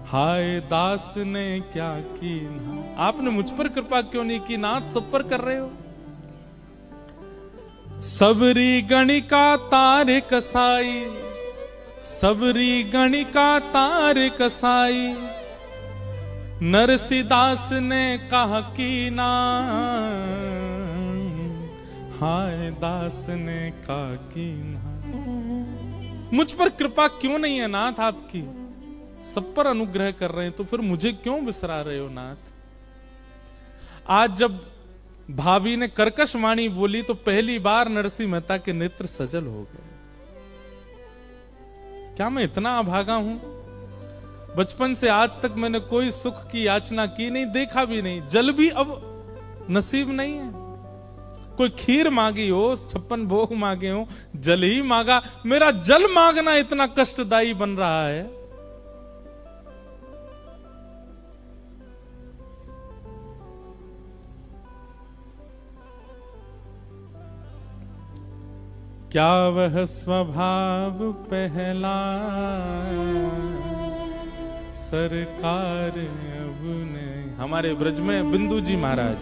हाय दास ने क्या कीन्हा। आपने मुझ पर कृपा क्यों नहीं की नाथ, सब पर कर रहे हो। सबरी गणिका तार कसाई, सबरी गणिका तार कसाई। नरसिदास ने कहा की ना, हाय दास ने कहा की ना। मुझ पर कृपा क्यों नहीं है नाथ आपकी, सब पर अनुग्रह कर रहे हैं, तो फिर मुझे क्यों बिसरा रहे हो नाथ। आज जब भाभी ने कर्कश वाणी बोली तो पहली बार नरसिंह मेहता के नेत्र सजल हो गए। क्या मैं इतना अभागा हूं। बचपन से आज तक मैंने कोई सुख की याचना की नहीं, देखा भी नहीं, जल भी अब नसीब नहीं है। कोई खीर मांगी हो, 56 भोग मांगे हो, जल ही मांगा। मेरा जल मांगना इतना कष्टदायी बन रहा है। क्या वह स्वभाव पहला, सरकार अब नहीं। हमारे ब्रज में बिंदु जी महाराज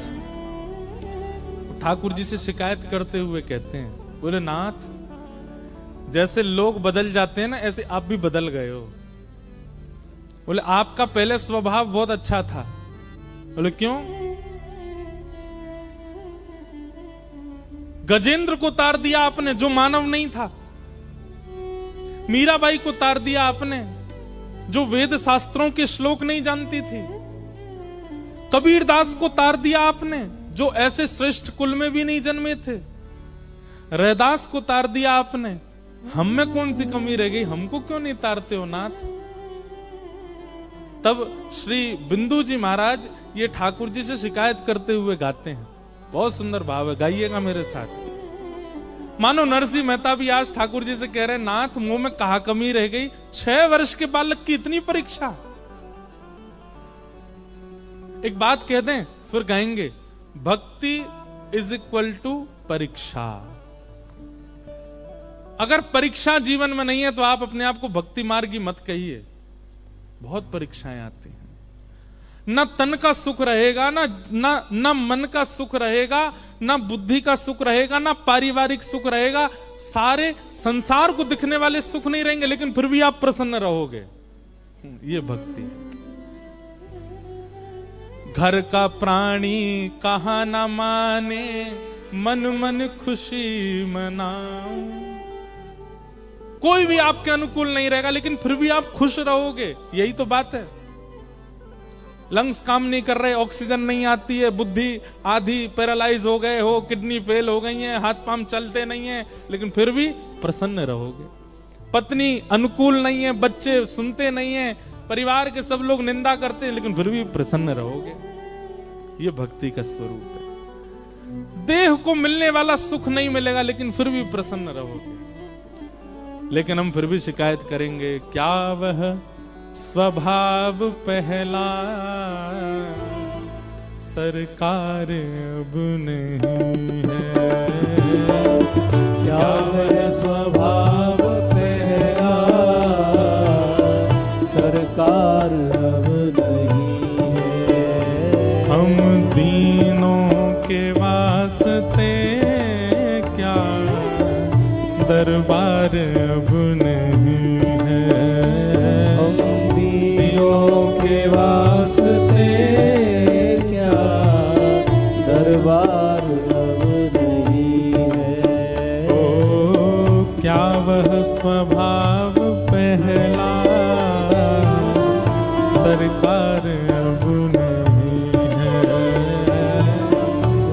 ठाकुर जी से शिकायत करते हुए कहते हैं, बोले नाथ जैसे लोग बदल जाते हैं ना, ऐसे आप भी बदल गए हो। बोले आपका पहले स्वभाव बहुत अच्छा था। बोले क्यों। गजेंद्र को तार दिया आपने जो मानव नहीं था। मीराबाई को तार दिया आपने जो वेद शास्त्रों के श्लोक नहीं जानती थी। कबीरदास को तार दिया आपने जो ऐसे श्रेष्ठ कुल में भी नहीं जन्मे थे। रैदास को तार दिया आपने। हम में कौन सी कमी रह गई, हमको क्यों नहीं तारते हो नाथ। तब श्री बिंदु जी महाराज ये ठाकुर जी से शिकायत करते हुए गाते हैं। बहुत सुंदर भाव है, गाइएगा मेरे साथ। मानो नरसिंह मेहता भी आज ठाकुर जी से कह रहे हैं, नाथ मुंह में कहा कमी रह गई। 6 वर्ष के बालक की इतनी परीक्षा। एक बात कह दें फिर गाएंगे, भक्ति इज इक्वल टू परीक्षा। अगर परीक्षा जीवन में नहीं है तो आप अपने आप को भक्ति मार्गी मत कहिए। बहुत परीक्षाएं आती हैं। न तन का सुख रहेगा, ना मन का सुख रहेगा, ना बुद्धि का सुख रहेगा, ना पारिवारिक सुख रहेगा। सारे संसार को दिखने वाले सुख नहीं रहेंगे, लेकिन फिर भी आप प्रसन्न रहोगे। ये भक्ति। घर का प्राणी कहा ना माने, मन मन खुशी मनाओ। कोई भी आपके अनुकूल नहीं रहेगा, लेकिन फिर भी आप खुश रहोगे। यही तो बात है। लंग्स काम नहीं कर रहे, ऑक्सीजन नहीं आती है, बुद्धि आधी पैरालाइज हो गए हो, किडनी फेल हो गई है, हाथ पांव चलते नहीं है, लेकिन फिर भी प्रसन्न रहोगे। पत्नी अनुकूल नहीं है, बच्चे सुनते नहीं है, परिवार के सब लोग निंदा करते हैं, लेकिन फिर भी प्रसन्न रहोगे। ये भक्ति का स्वरूप है। देह को मिलने वाला सुख नहीं मिलेगा, लेकिन फिर भी प्रसन्न रहोगे। लेकिन हम फिर भी शिकायत करेंगे, क्या वह स्वभाव पहला, सरकार अब नहीं है। क्या वह स्वभाव पहला, सरकार अब नहीं है। हम दीनों के वास्ते क्या दरबार अब नहीं है। हम दीनों के वास्ते क्या दरबार अब नहीं है। ओ क्या वह स्वभाव पहला, सरकार अब नहीं है।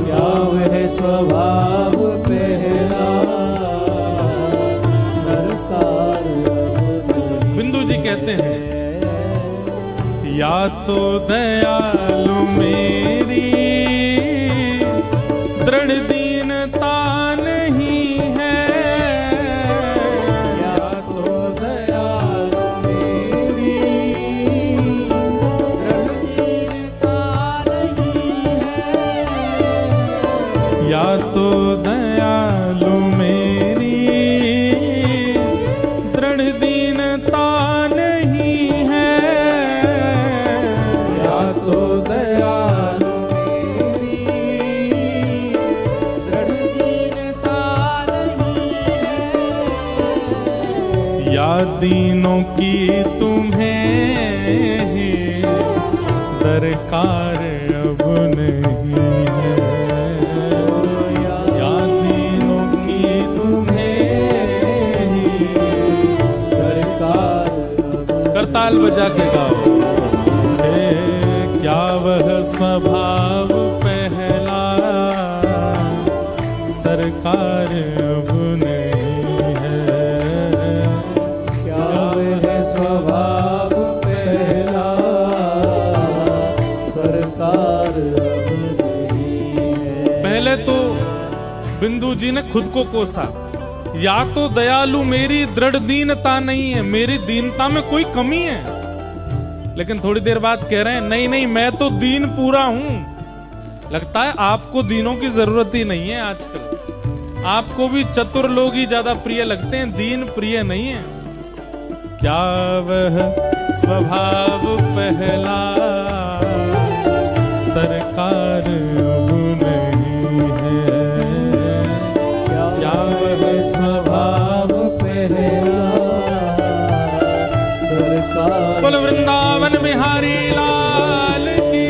क्या वह स्वभाव पहला, सरकार अब नहीं। बिंदु जी कहते हैं, या तो दयालु मेरी दृढ़ दीनता नहीं है। या तो दयालु मेरी या तो दयालु मेरी दृढ़ दीनता नहीं है, या तो दयालु मेरी दृढ़ दीनता नहीं है, या दीनों की तुम्हें ही दरकार अब नहीं है, या दीनों की तुम्हें ही दरकार करताल बजा के गाओ। हे क्या वह स्वभाव पहला सरकार अब नहीं है, क्या वह स्वभाव पहला सरकार अब नहीं है। पहले तो बिंदु जी ने खुद को कोसा, या तो दयालु मेरी दृढ़ दीनता नहीं है, मेरी दीनता में कोई कमी है। लेकिन थोड़ी देर बाद कह रहे हैं नहीं नहीं मैं तो दीन पूरा हूं। लगता है आपको दीनों की जरूरत ही नहीं है आजकल, आपको भी चतुर लोग ही ज्यादा प्रिय लगते हैं, दीन प्रिय नहीं है। क्या वह स्वभाव पहला सरकार अब नहीं है, क्या वह स्वभाव पहला सरकार कुल वृंदावन बिहारी लाल की।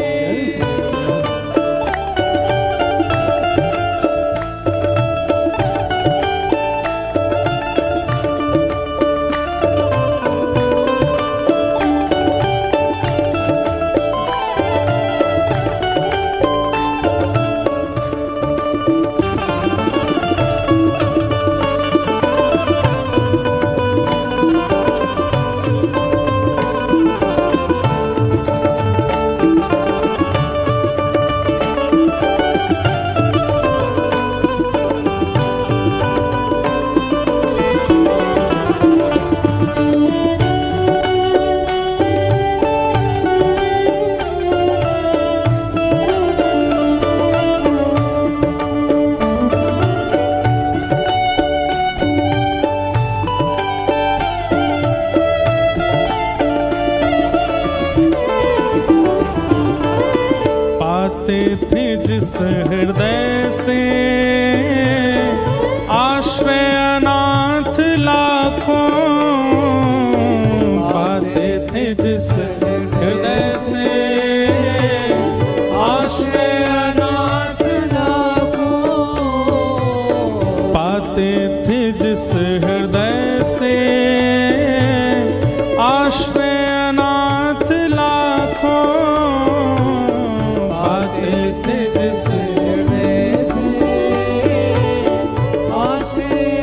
थे जिस हृदय से आश्रय अनाथ लाखों, पाते थे जिस हृदय से आश्रय अनाथ लाखों, पाते थे जिस हृदय से आश्रय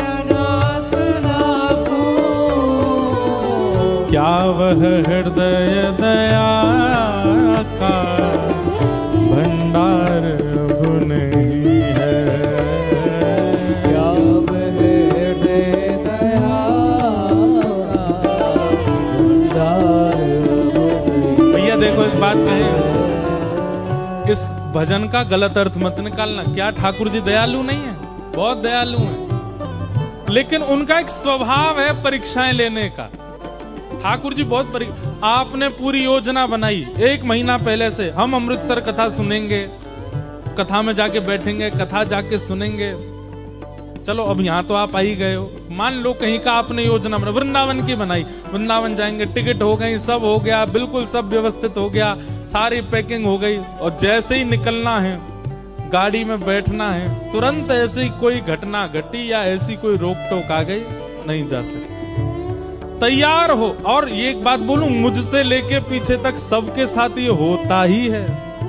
अनाथ लाखों, क्या वह हृदय दया का भंडार अब नहीं है, क्या वह हृदय दया का भंडार अब नहीं। भैया देखो एक बात कहें, इस भजन का गलत अर्थ मत निकालना। क्या ठाकुर जी दयालु नहीं है? बहुत दयालु हैं, लेकिन उनका एक स्वभाव है परीक्षाएं लेने का। ठाकुर जी बहुत आपने पूरी योजना बनाई 1 महीना पहले से, हम अमृतसर कथा सुनेंगे, कथा में जाके बैठेंगे, कथा जाके सुनेंगे। चलो अब यहाँ तो आप आ ही गए हो, मान लो कहीं का आपने योजना बना, वृंदावन की बनाई, वृंदावन जाएंगे, टिकट हो गई, सब हो गया, बिल्कुल सब व्यवस्थित हो गया, सारी पैकिंग हो गई, और जैसे ही निकलना है, गाड़ी में बैठना है, तुरंत ऐसी कोई घटना घटी या ऐसी कोई रोक टोक आ गई, नहीं जा सकते। तैयार हो। और ये एक बात बोलूं, मुझसे लेके पीछे तक सबके साथ ये होता ही है,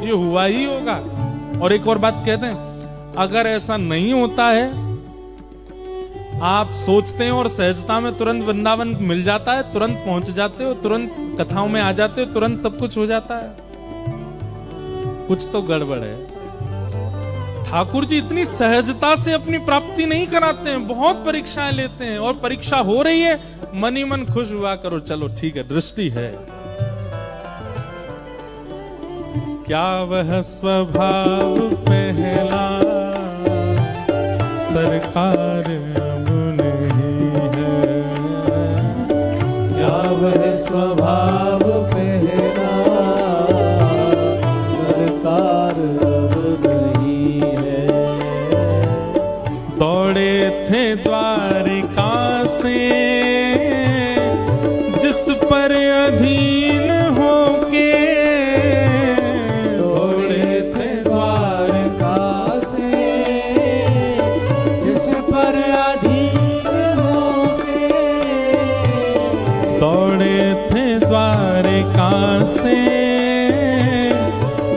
ये हुआ ही होगा। और एक और बात कहते हैं, अगर ऐसा नहीं होता है, आप सोचते हैं और सहजता में तुरंत वृंदावन मिल जाता है, तुरंत पहुंच जाते हो, तुरंत कथाओं में आ जाते हो, तुरंत सब कुछ हो जाता है, कुछ तो गड़बड़ है। ठाकुर जी इतनी सहजता से अपनी प्राप्ति नहीं कराते हैं, बहुत परीक्षाएं लेते हैं, और परीक्षा हो रही है, मन ही मन खुश हुआ करो, चलो ठीक है, दृष्टि है। क्या वह स्वभाव पहला सरकार अब नहीं है। क्या वह स्वभाव पहला सरकार अब नहीं है। दौड़े थे द्वारिका से जिस पर अधीन होके, दौड़े थे द्वारका से जिस पर अधीन होके, दौड़े थे द्वारिका से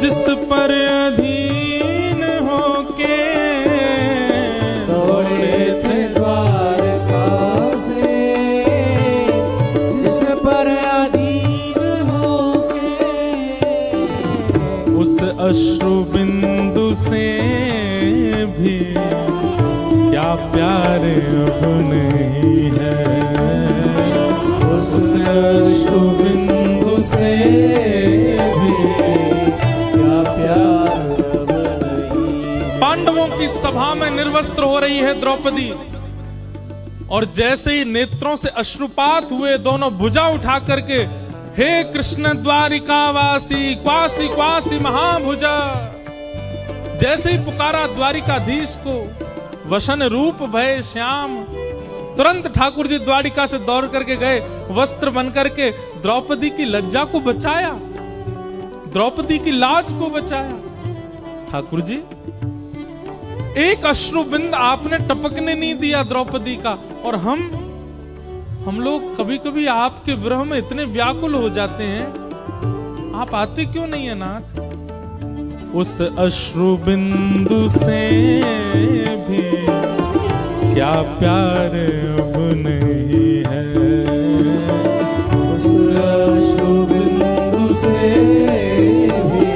जिस पर अधीन होके, दौड़े थे द्वारका से जिस पर अधीन होके, उस अश्रु बिंदु से भी क्या प्यार अब नहीं है। उस अश्रु बिंदु से भी क्या प्यार अब नहीं है। पांडवों की सभा में निर्वस्त्र हो रही है द्रौपदी, और जैसे ही नेत्रों से अश्रुपात हुए, दोनों भुजा उठा करके, हे कृष्ण द्वारिकावासी क्वासी क्वासी महाभुजा, जैसे ही पुकारा द्वारिकाधीश को, वसन रूप भय श्याम, तुरंत ठाकुर जी द्वारिका से दौड़ करके गए, वस्त्र बन करके द्रौपदी की लज्जा को बचाया, द्रौपदी की लाज को बचाया। ठाकुर जी, एक अश्रु बिंद आपने टपकने नहीं दिया द्रौपदी का, और हम लोग कभी कभी आपके विरह में इतने व्याकुल हो जाते हैं, आप आते क्यों नहीं है नाथ? उस अश्रु बिंदु से भी क्या प्यार अब नहीं है। उस अश्रु बिंदु से भी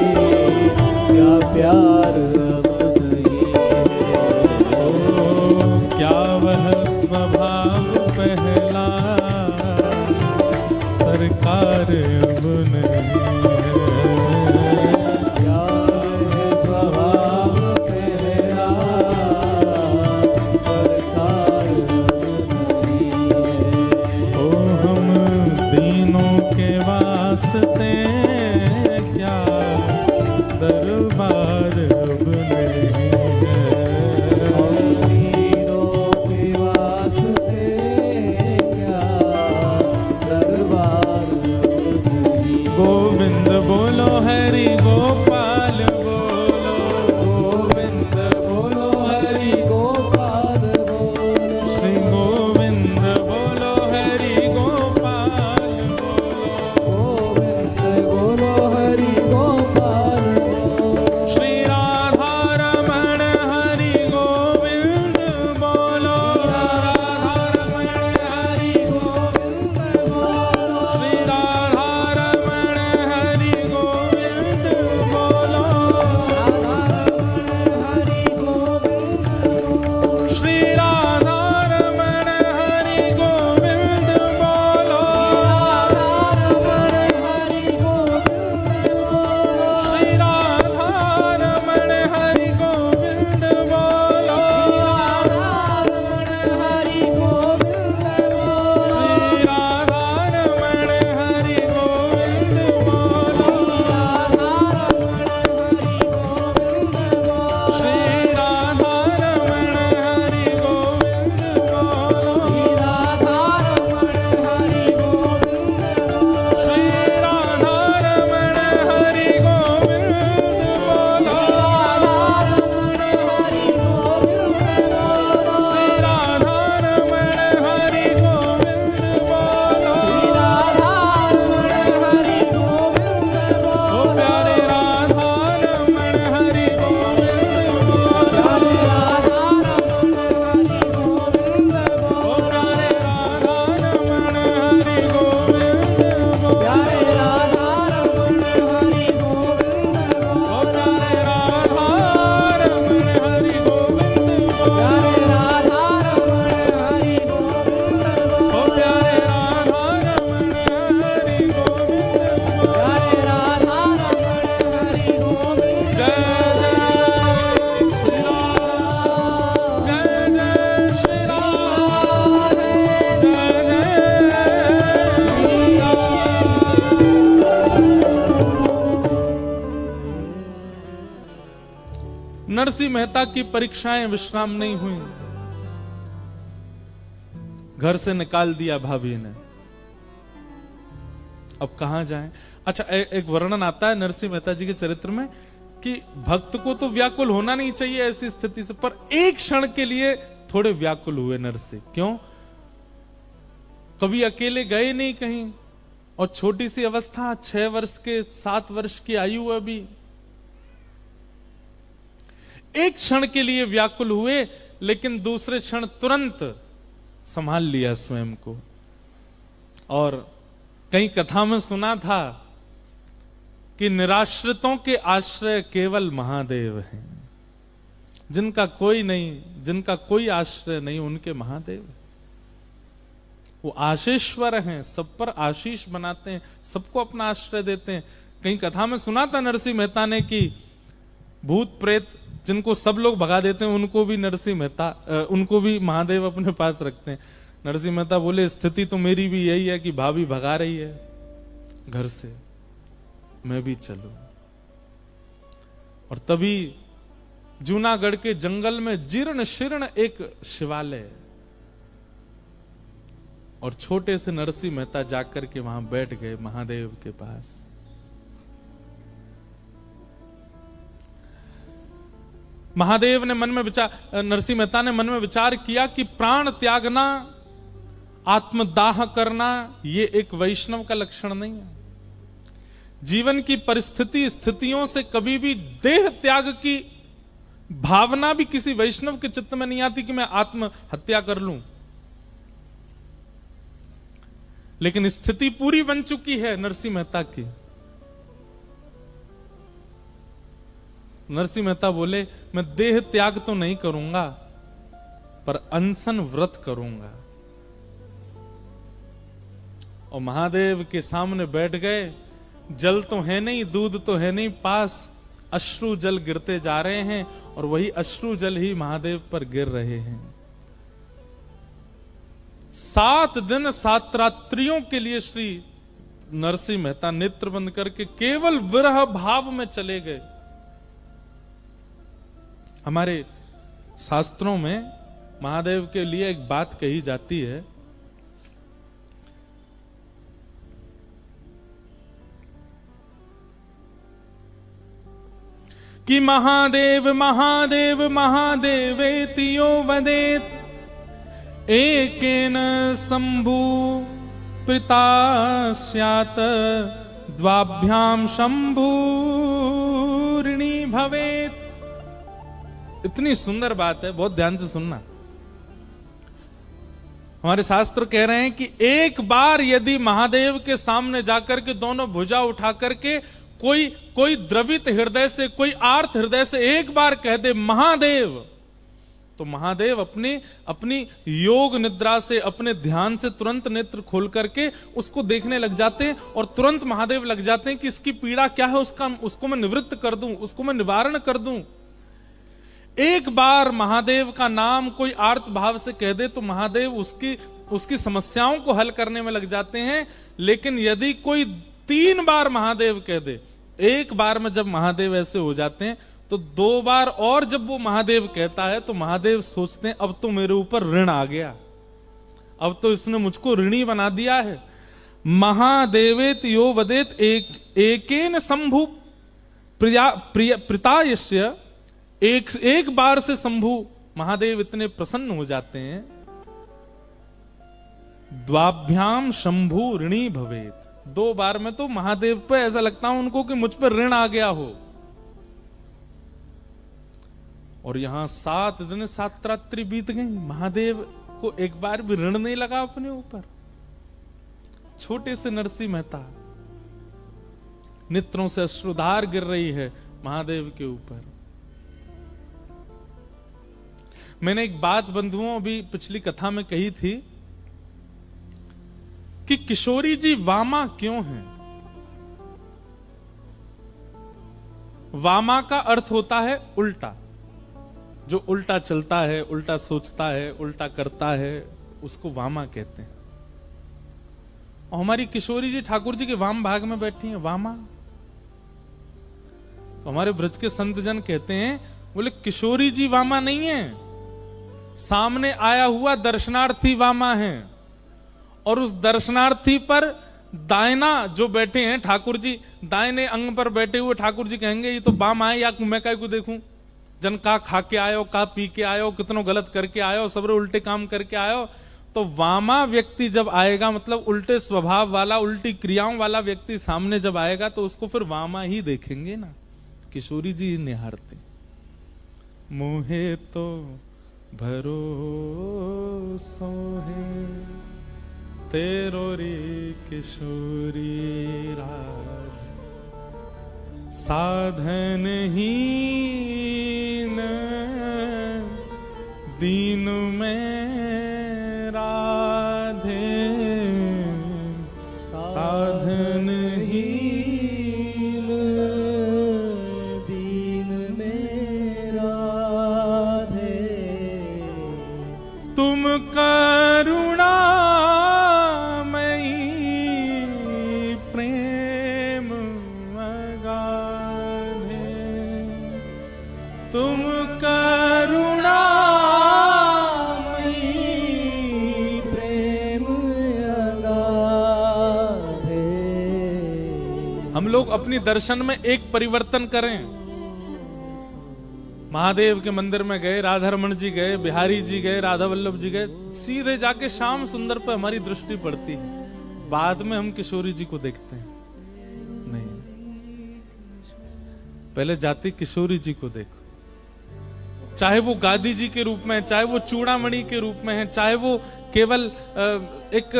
क्या प्यार अब नहीं है। ओ, क्या वह स्वभाव पहला सरकार अब नहीं है। क्या वह स्वभाव पहला सरकार अब नहीं है। नरसिंह मेहता की परीक्षाएं विश्राम नहीं हुई। घर से निकाल दिया भाभी ने। अब कहां जाएं? अच्छा, एक वर्णन आता है नरसिंह मेहता जी के चरित्र में कि भक्त को तो व्याकुल होना नहीं चाहिए ऐसी स्थिति से, पर एक क्षण के लिए थोड़े व्याकुल हुए नरसिंह। क्यों? कभी अकेले गए नहीं कहीं, और छोटी सी अवस्था, 6 वर्ष के 7 वर्ष की आयु अभी। एक क्षण के लिए व्याकुल हुए, लेकिन दूसरे क्षण तुरंत संभाल लिया स्वयं को। और कई कथा में सुना था कि निराश्रितों के आश्रय केवल महादेव हैं। जिनका कोई नहीं, जिनका कोई आश्रय नहीं, उनके महादेव। वो आशीश्वर हैं, सब पर आशीष बनाते हैं, सबको अपना आश्रय देते हैं। कहीं कथा में सुना था नरसिंह मेहता ने कि भूत प्रेत जिनको सब लोग भगा देते हैं, उनको भी नरसिंह मेहता, उनको भी महादेव अपने पास रखते हैं। नरसिंह मेहता बोले, स्थिति तो मेरी भी यही है कि भाभी भगा रही है घर से, मैं भी चलूं। और तभी जूनागढ़ के जंगल में जीर्ण शीर्ण एक शिवालय, और छोटे से नरसिंह मेहता जाकर के वहां बैठ गए महादेव के पास। महादेव ने मन में विचार, नरसिंह मेहता ने मन में विचार किया कि प्राण त्यागना, आत्मदाह करना, ये एक वैष्णव का लक्षण नहीं है। जीवन की परिस्थिति स्थितियों से कभी भी देह त्याग की भावना भी किसी वैष्णव के चित्त में नहीं आती कि मैं आत्महत्या कर लूं। लेकिन स्थिति पूरी बन चुकी है नरसिंह मेहता की। नरसिंह मेहता बोले, मैं देह त्याग तो नहीं करूंगा, पर अनशन व्रत करूंगा। और महादेव के सामने बैठ गए। जल तो है नहीं, दूध तो है नहीं पास, अश्रु जल गिरते जा रहे हैं, और वही अश्रु जल ही महादेव पर गिर रहे हैं। 7 दिन 7 रात्रियों के लिए श्री नरसिंह मेहता नेत्र बंद करके केवल विरह भाव में चले गए। हमारे शास्त्रों में महादेव के लिए एक बात कही जाती है कि महादेव महादेव महादेवेति यो वदेत, एकेन शंभु प्रीता स्यात्, द्वाभ्याम शंभूर्णी भवेत। इतनी सुंदर बात है, बहुत ध्यान से सुनना। हमारे शास्त्र कह रहे हैं कि एक बार यदि महादेव के सामने जाकर के दोनों भुजा उठा करके कोई द्रवित हृदय से, कोई आर्त हृदय से एक बार कह दे महादेव, तो महादेव अपनी योग निद्रा से, अपने ध्यान से तुरंत नेत्र खोल करके उसको देखने लग जाते हैं, और तुरंत महादेव लग जाते हैं कि इसकी पीड़ा क्या है, उसको मैं निवृत्त कर दूं, उसको मैं निवारण कर दूं। एक बार महादेव का नाम कोई आर्त भाव से कह दे तो महादेव उसकी समस्याओं को हल करने में लग जाते हैं। लेकिन यदि कोई 3 बार महादेव कह दे, एक बार में जब महादेव ऐसे हो जाते हैं, तो 2 बार और जब वो महादेव कहता है तो महादेव सोचते हैं अब तो मेरे ऊपर ऋण आ गया, अब तो इसने मुझको ऋणी बना दिया है। महादेवेत यो वदेत, एकेन शंभु प्रीतायस्य, एक बार से शंभु महादेव इतने प्रसन्न हो जाते हैं। द्वाभ्याम शंभु ऋणी भवेत, 2 बार में तो महादेव पे ऐसा लगता है उनको कि मुझ पर ऋण आ गया हो। और यहां 7 दिन 7 रात्रि बीत गई, महादेव को एक बार भी ऋण नहीं लगा अपने ऊपर। छोटे से नरसिंह मेहता, नेत्रों से अश्रुधार गिर रही है महादेव के ऊपर। मैंने एक बात बंधुओं अभी पिछली कथा में कही थी कि किशोरी जी वामा क्यों हैं। वामा का अर्थ होता है उल्टा, जो उल्टा चलता है, उल्टा सोचता है, उल्टा करता है, उसको वामा कहते हैं। और हमारी किशोरी जी ठाकुर जी के वाम भाग में बैठी हैं, वामा। तो हमारे ब्रज के संत जन कहते हैं बोले किशोरी जी वामा नहीं है, सामने आया हुआ दर्शनार्थी वामा है। और उस दर्शनार्थी पर दायना जो बैठे हैं ठाकुर जी, दाहिने अंग पर बैठे हुए ठाकुर जी कहेंगे ये तो वामा है, या मैं काय को देखूं, जन का खा के आयो, का पी के आयो, कितनो गलत करके आयो, सबरे उल्टे काम करके आयो। तो वामा व्यक्ति जब आएगा, मतलब उल्टे स्वभाव वाला, उल्टी क्रियाओं वाला व्यक्ति सामने जब आएगा तो उसको फिर वामा ही देखेंगे ना। किशोरी जी निहारते, मोहे तो भरोसो है तेरो रे किशोरी राज, साधन हीन दीन में राधे, साधन हीन दीन में राधे, तुम करुणा हम लोग अपनी दर्शन में एक परिवर्तन करें। महादेव के मंदिर में गए, राधा रमन जी गए, बिहारी जी गए, राधा वल्लभ जी गए, सीधे जाके श्याम सुंदर पर हमारी दृष्टि पड़ती है, बाद में हम किशोरी जी को देखते हैं। नहीं, पहले जाती किशोरी जी को देखो, चाहे वो गादी जी के रूप में, चाहे वो चूड़ामणि के रूप में है, चाहे वो केवल एक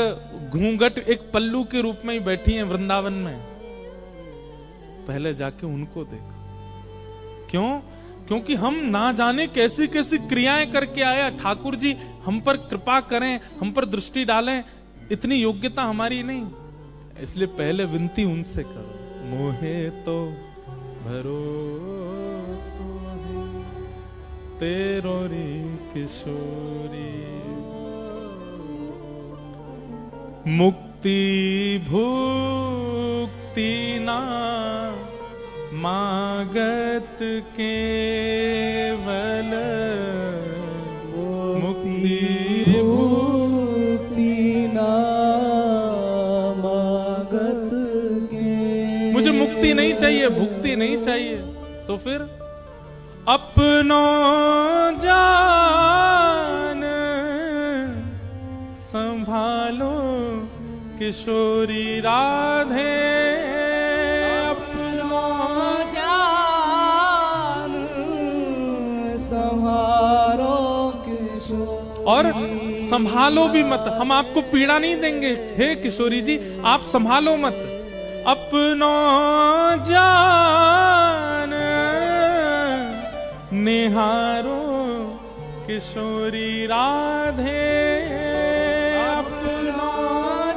घूंघट, एक पल्लू के रूप में ही बैठी हैं वृंदावन में, पहले जाके उनको देखो। क्यों? क्योंकि हम ना जाने कैसी कैसी क्रियाएं करके आया। ठाकुर जी हम पर कृपा करें, हम पर दृष्टि डालें, इतनी योग्यता हमारी नहीं, इसलिए पहले विनती उनसे करो। मोहे तो भरोसा है तेरो रे किशोरी, मुक्ति भुक्ति ना मागत केवल, मुक्ति भुक्ति ना मागत के, मुझे मुक्ति नहीं चाहिए, भुक्ति नहीं चाहिए, तो फिर अपनो जान संभालो किशोरी राधे, अपनो जान संभालो किशोरी, और संभालो भी मत, हम आपको पीड़ा नहीं देंगे, हे किशोरी जी आप संभालो मत, अपनो जान निहारो किशोरी राधे, अपनो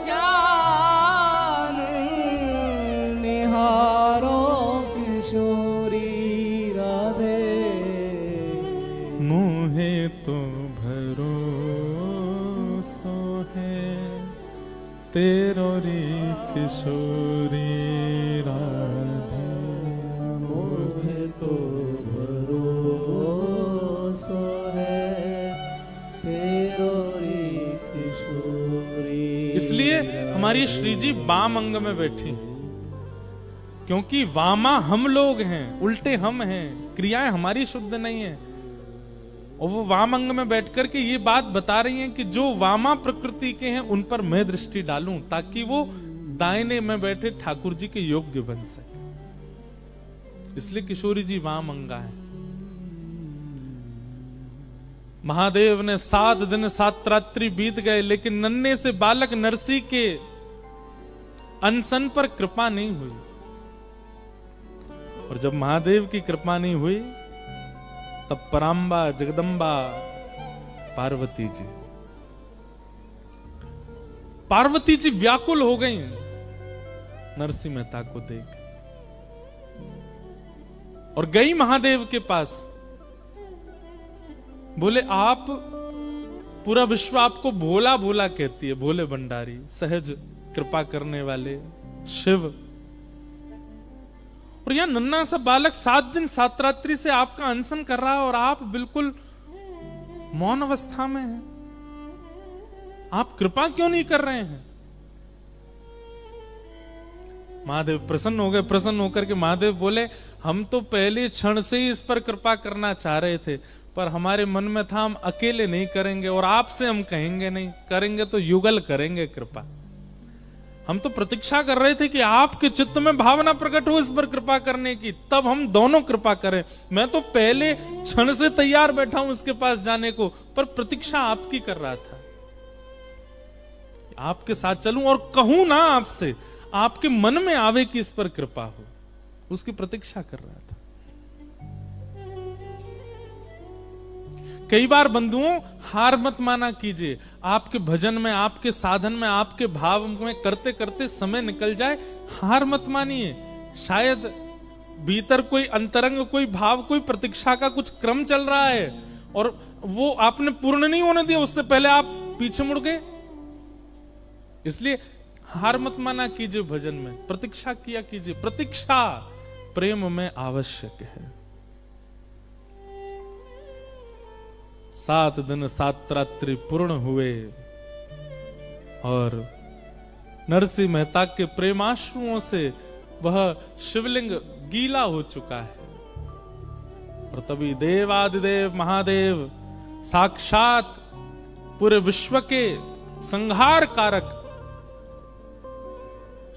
जान निहारो किशोरी राधे, मोहे तो भरोसो है तेरो रे किशोरी राधे, मोहे तो भरोसा है तेरो रे किशोरी। इसलिए हमारी श्री जी वाम अंग में बैठी, क्योंकि वामा हम लोग हैं, उल्टे हम हैं, क्रियाएं हमारी शुद्ध नहीं है, और वो वाम अंग में बैठकर के ये बात बता रही हैं कि जो वामा प्रकृति के हैं उन पर मैं दृष्टि डालूं, ताकि वो दाहिने में बैठे ठाकुर जी के योग्य बन सके। इसलिए किशोरी जी वाम अंगा है। महादेव ने 7 दिन 7 रात्रि बीत गए, लेकिन नन्हे से बालक नरसी के अनशन पर कृपा नहीं हुई। और जब महादेव की कृपा नहीं हुई, तब पराम्बा जगदम्बा पार्वती जी व्याकुल हो गई नरसिंह मेहता को देख, और गई महादेव के पास। बोले आप, पूरा विश्व आपको भोला भोला कहती है, भोले भंडारी, सहज कृपा करने वाले शिव, और यह नन्ना सा बालक 7 दिन 7 रात्रि से आपका अनशन कर रहा है और आप बिल्कुल मौन अवस्था में हैं। आप कृपा क्यों नहीं कर रहे हैं? महादेव प्रसन्न हो गए। प्रसन्न होकर के महादेव बोले, हम तो पहले क्षण से ही इस पर कृपा करना चाह रहे थे, पर हमारे मन में था हम अकेले नहीं करेंगे और आपसे हम कहेंगे नहीं, करेंगे तो युगल करेंगे कृपा। हम तो प्रतीक्षा कर रहे थे कि आपके चित्त में भावना प्रकट हो इस पर कृपा करने की, तब हम दोनों कृपा करें। मैं तो पहले क्षण से तैयार बैठा हूं उसके पास जाने को, पर प्रतीक्षा आपकी कर रहा था, आपके साथ चलूं और कहूं ना आपसे, आपके मन में आवे कि इस पर कृपा हो, उसकी प्रतीक्षा कर रहा था। कई बार बंधुओं, हार मत माना कीजिए। आपके भजन में, आपके साधन में, आपके भाव में करते करते समय निकल जाए, हार मत मानिए। शायद भीतर कोई अंतरंग, कोई भाव, कोई प्रतीक्षा का कुछ क्रम चल रहा है और वो आपने पूर्ण नहीं होने दिया, उससे पहले आप पीछे मुड़ गए। इसलिए हार मत माना कीजिए भजन में, प्रतीक्षा किया कीजिए। प्रतीक्षा प्रेम में आवश्यक है। 7 दिन 7 रात्रि पूर्ण हुए और नरसिंह मेहता के प्रेमाश्रुओं से वह शिवलिंग गीला हो चुका है। और तभी देवादिदेव महादेव साक्षात पूरे विश्व के संहार कारक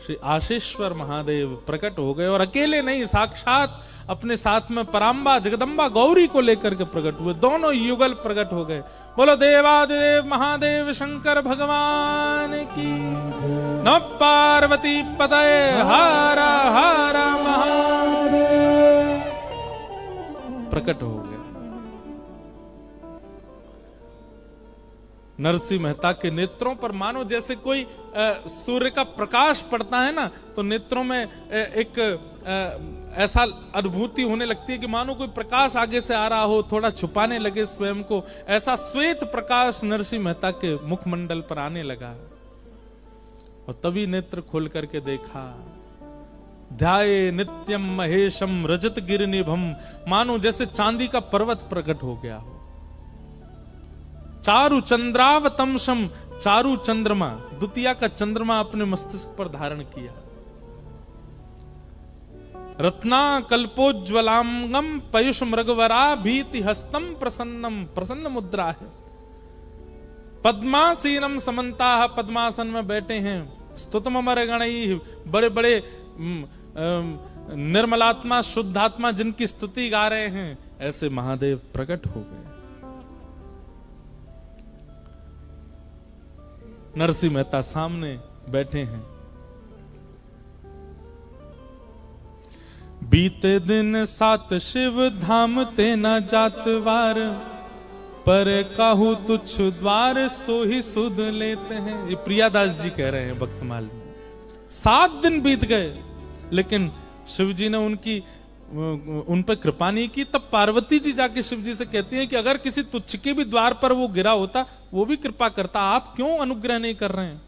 श्री आशीश्वर महादेव प्रकट हो गए और अकेले नहीं, साक्षात अपने साथ में परांबा जगदम्बा गौरी को लेकर के प्रकट हुए। दोनों युगल प्रकट हो गए। बोलो देवादेव महादेव शंकर भगवान की। नमः पार्वती पतये हर हर महादेव। प्रकट हो गए। नरसिंह मेहता के नेत्रों पर मानो जैसे कोई सूर्य का प्रकाश पड़ता है ना, तो नेत्रों में एक ऐसा अनुभूति होने लगती है कि मानो कोई प्रकाश आगे से आ रहा हो, थोड़ा छुपाने लगे स्वयं को। ऐसा श्वेत प्रकाश नरसिंह मेहता के मुखमंडल पर आने लगा और तभी नेत्र खोल करके देखा। ध्याये नित्यम महेशम रजत गिरिनिभम, मानो जैसे चांदी का पर्वत प्रकट हो गया हो। चारु चंद्रावतमशम, चारु चंद्रमा, द्वितीया का चंद्रमा अपने मस्तिष्क पर धारण किया। रत्ना कल्पोज्वलांगम पयुष मृगवरा भीति हस्तम प्रसन्नम, प्रसन्न मुद्रा है। पद्मासीनम समन्ता, पद्मासन में बैठे हैं। स्तुतम अमर गणई, बड़े बड़े निर्मलात्मा शुद्धात्मा जिनकी स्तुति गा रहे हैं, ऐसे महादेव प्रकट हो गए। नरसिंह मेहता सामने बैठे हैं। बीते दिन 7 शिव धाम ते न जातवार, पर काहू तुच्छ द्वार सो ही सुध लेते हैं। ये प्रियादास जी कह रहे हैं भक्तमाल में। 7 दिन बीत गए लेकिन शिव जी ने उन पर कृपा नहीं की। तब पार्वती जी जाके शिव जी से कहती हैं कि अगर किसी तुच्छ के भी द्वार पर वो गिरा होता, वो भी कृपा करता, आप क्यों अनुग्रह नहीं कर रहे हैं?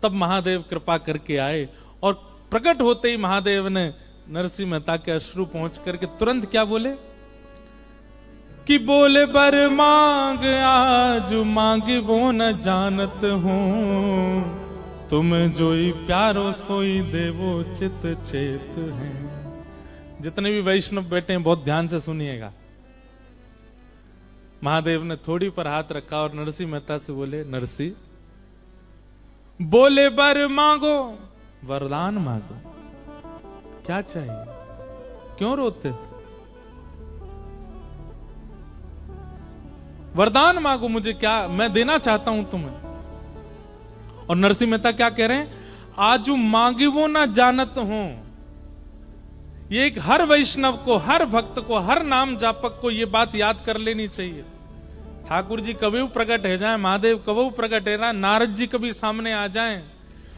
तब महादेव कृपा करके आए और प्रकट होते ही महादेव ने नरसिंह मेहता के अश्रु पहुंच करके तुरंत क्या बोले कि बोले बर मांग आज मांग वो न जानत हूं, तुम जोई प्यारो सोई देवो चित चेत है। जितने भी वैष्णव बैठे हैं बहुत ध्यान से सुनिएगा। महादेव ने थोड़ी पर हाथ रखा और नरसिंह मेहता से बोले, नरसिंह बोले बर मांगो, वरदान मांगो, क्या चाहिए, क्यों रोते हो? वरदान मांगो मुझे, क्या मैं देना चाहता हूं तुम्हें। और नरसिंह मेहता क्या कह रहे हैं, आजू मांगी वो ना जानत हो। ये एक हर वैष्णव को, हर भक्त को, हर नाम जापक को ये बात याद कर लेनी चाहिए। ठाकुर जी कभी प्रकट है जाए, महादेव कभी प्रकट है, नारद जी कभी सामने आ जाएं,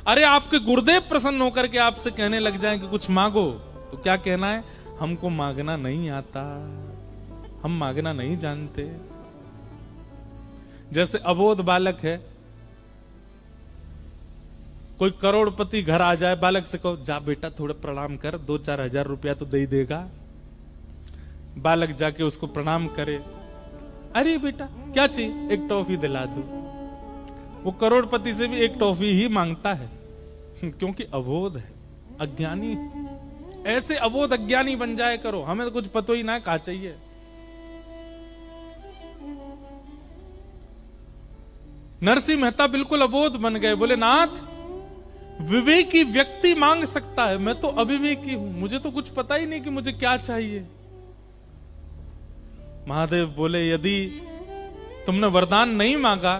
अरे आपके गुरुदेव प्रसन्न होकर के आपसे कहने लग जाएं कि कुछ मांगो, तो क्या कहना है, हमको मांगना नहीं आता, हम मांगना नहीं जानते। जैसे अबोध बालक है, कोई करोड़पति घर आ जाए, बालक से कहो जा बेटा थोड़ा प्रणाम कर, 2-4 हजार रुपया तो दे ही देगा। बालक जाके उसको प्रणाम करे, अरे बेटा क्या चाहिए, एक टॉफी दिला दो। वो करोड़पति से भी एक टॉफी ही मांगता है, क्योंकि अबोध है, अज्ञानी है। ऐसे अबोध अज्ञानी बन जाए करो, हमें तो कुछ पता ही ना कहा चाहिए। नरसिंह मेहता बिल्कुल अबोध बन गए, बोले नाथ विवेकी व्यक्ति मांग सकता है, मैं तो अविवेकी हूं, मुझे तो कुछ पता ही नहीं कि मुझे क्या चाहिए। महादेव बोले यदि तुमने वरदान नहीं मांगा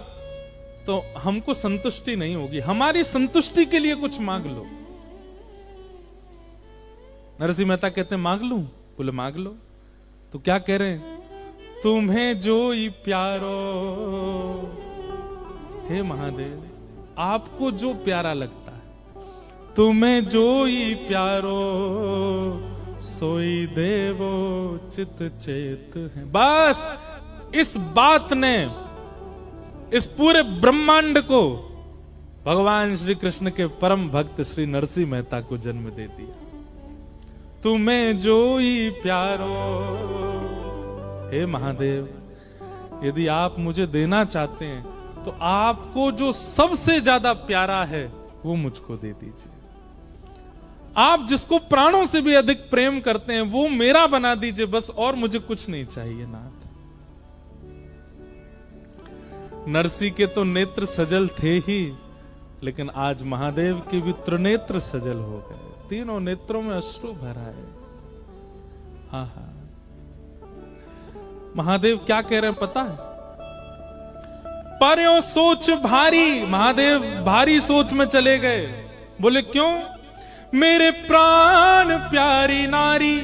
तो हमको संतुष्टि नहीं होगी, हमारी संतुष्टि के लिए कुछ मांग लो। नरसिंह मेहता कहते हैं मांग लूं? बोले मांग लो। तो क्या कह रहे हैं, तुम्हें जो ही प्यारो, हे महादेव आपको जो प्यारा लगता है, तुम्हें जो ही प्यारो सोई देवो चित चेत है। बस इस बात ने इस पूरे ब्रह्मांड को भगवान श्री कृष्ण के परम भक्त श्री नरसिंह मेहता को जन्म दे दिया। तुम्हें जो ही प्यारो, हे महादेव यदि आप मुझे देना चाहते हैं तो आपको जो सबसे ज्यादा प्यारा है वो मुझको दे दीजिए। आप जिसको प्राणों से भी अधिक प्रेम करते हैं वो मेरा बना दीजिए, बस और मुझे कुछ नहीं चाहिए नाथ। नरसिंह के तो नेत्र सजल थे ही, लेकिन आज महादेव के भी त्रिनेत्र सजल हो गए, तीनों नेत्रों में अश्रु भरा है। आहा, महादेव क्या कह रहे हैं पता है, पर यो सोच भारी, महादेव भारी सोच में चले गए। बोले क्यों, मेरे प्राण प्यारी नारी,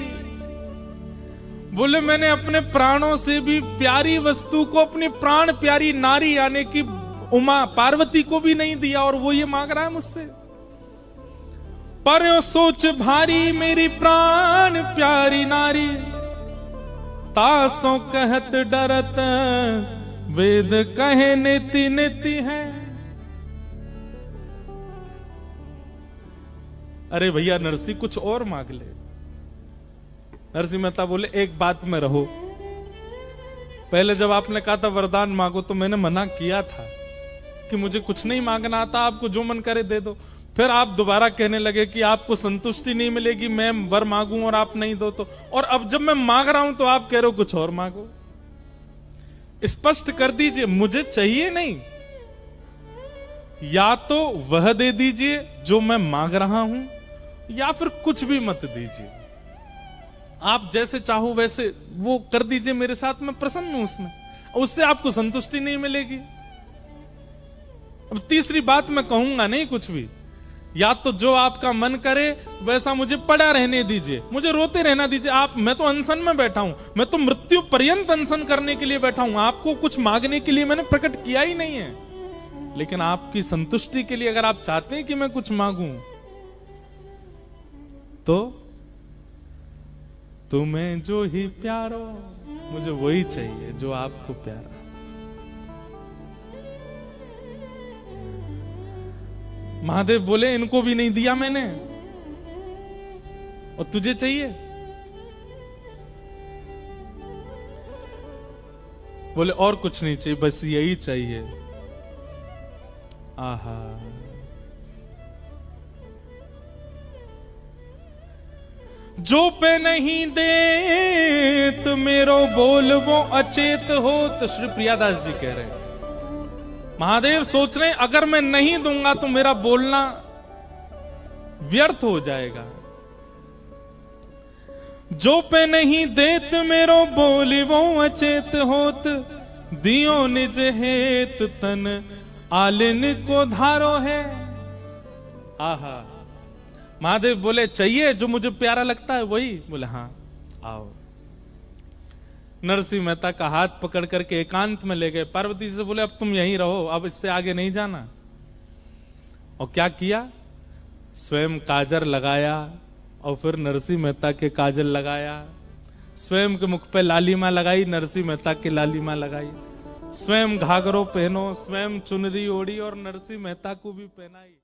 बोले मैंने अपने प्राणों से भी प्यारी वस्तु को अपनी प्राण प्यारी नारी यानी कि उमा पार्वती को भी नहीं दिया, और वो ये मांग रहा है मुझसे। पर यो सोच भारी मेरी प्राण प्यारी नारी, तासों कहत डरत वेद कहे नेति नेति है। अरे भैया नरसिंह कुछ और मांग ले। नरसिंह मेहता बोले एक बात में रहो, पहले जब आपने कहा था वरदान मांगो तो मैंने मना किया था कि मुझे कुछ नहीं मांगना आता, आपको जो मन करे दे दो। फिर आप दोबारा कहने लगे कि आपको संतुष्टि नहीं मिलेगी मैं वर मांगूं और आप नहीं दो तो, और अब जब मैं मांग रहा हूं तो आप कह रहे हो कुछ और मांगो। स्पष्ट कर दीजिए, मुझे चाहिए नहीं, या तो वह दे दीजिए जो मैं मांग रहा हूं, या फिर कुछ भी मत दीजिए। आप जैसे चाहो वैसे वो कर दीजिए मेरे साथ, मैं प्रसन्न हूं उसमें, उससे आपको संतुष्टि नहीं मिलेगी। अब तीसरी बात मैं कहूंगा नहीं कुछ भी, या तो जो आपका मन करे वैसा मुझे पड़ा रहने दीजिए, मुझे रोते रहना दीजिए। आप, मैं तो अनशन में बैठा हूं, मैं तो मृत्यु पर्यंत अनशन करने के लिए बैठा हूं, आपको कुछ मांगने के लिए मैंने प्रकट किया ही नहीं है। लेकिन आपकी संतुष्टि के लिए अगर आप चाहते हैं कि मैं कुछ मांगूं तो तुम्हें जो ही प्यारो, मुझे वही चाहिए जो आपको प्यारा। महादेव बोले इनको भी नहीं दिया मैंने, और तुझे चाहिए? बोले और कुछ नहीं चाहिए, बस यही चाहिए। आहा, जो पे नहीं दे तो मेरो बोल वो अचेत हो। तो श्री प्रियादास जी कह रहे हैं, महादेव सोच रहे हैं अगर मैं नहीं दूंगा तो मेरा बोलना व्यर्थ हो जाएगा। जो पे नहीं देत मेरो बोली वो अचेत होत, दियो निज हेत तन आलिन को धारो है। आहा, महादेव बोले चाहिए जो मुझे प्यारा लगता है वही? बोले हाँ आओ। नरसिंह मेहता का हाथ पकड़ करके एकांत में ले गए, पार्वती से बोले अब तुम यहीं रहो, अब इससे आगे नहीं जाना। और क्या किया, स्वयं काजर लगाया और फिर नरसिंह मेहता के काजल लगाया, स्वयं के मुख पे लालिमा लगाई, नरसिंह मेहता की लालिमा लगाई, स्वयं घाघरो पहनो, स्वयं चुनरी ओढ़ी और नरसिंह मेहता को भी पहनाई।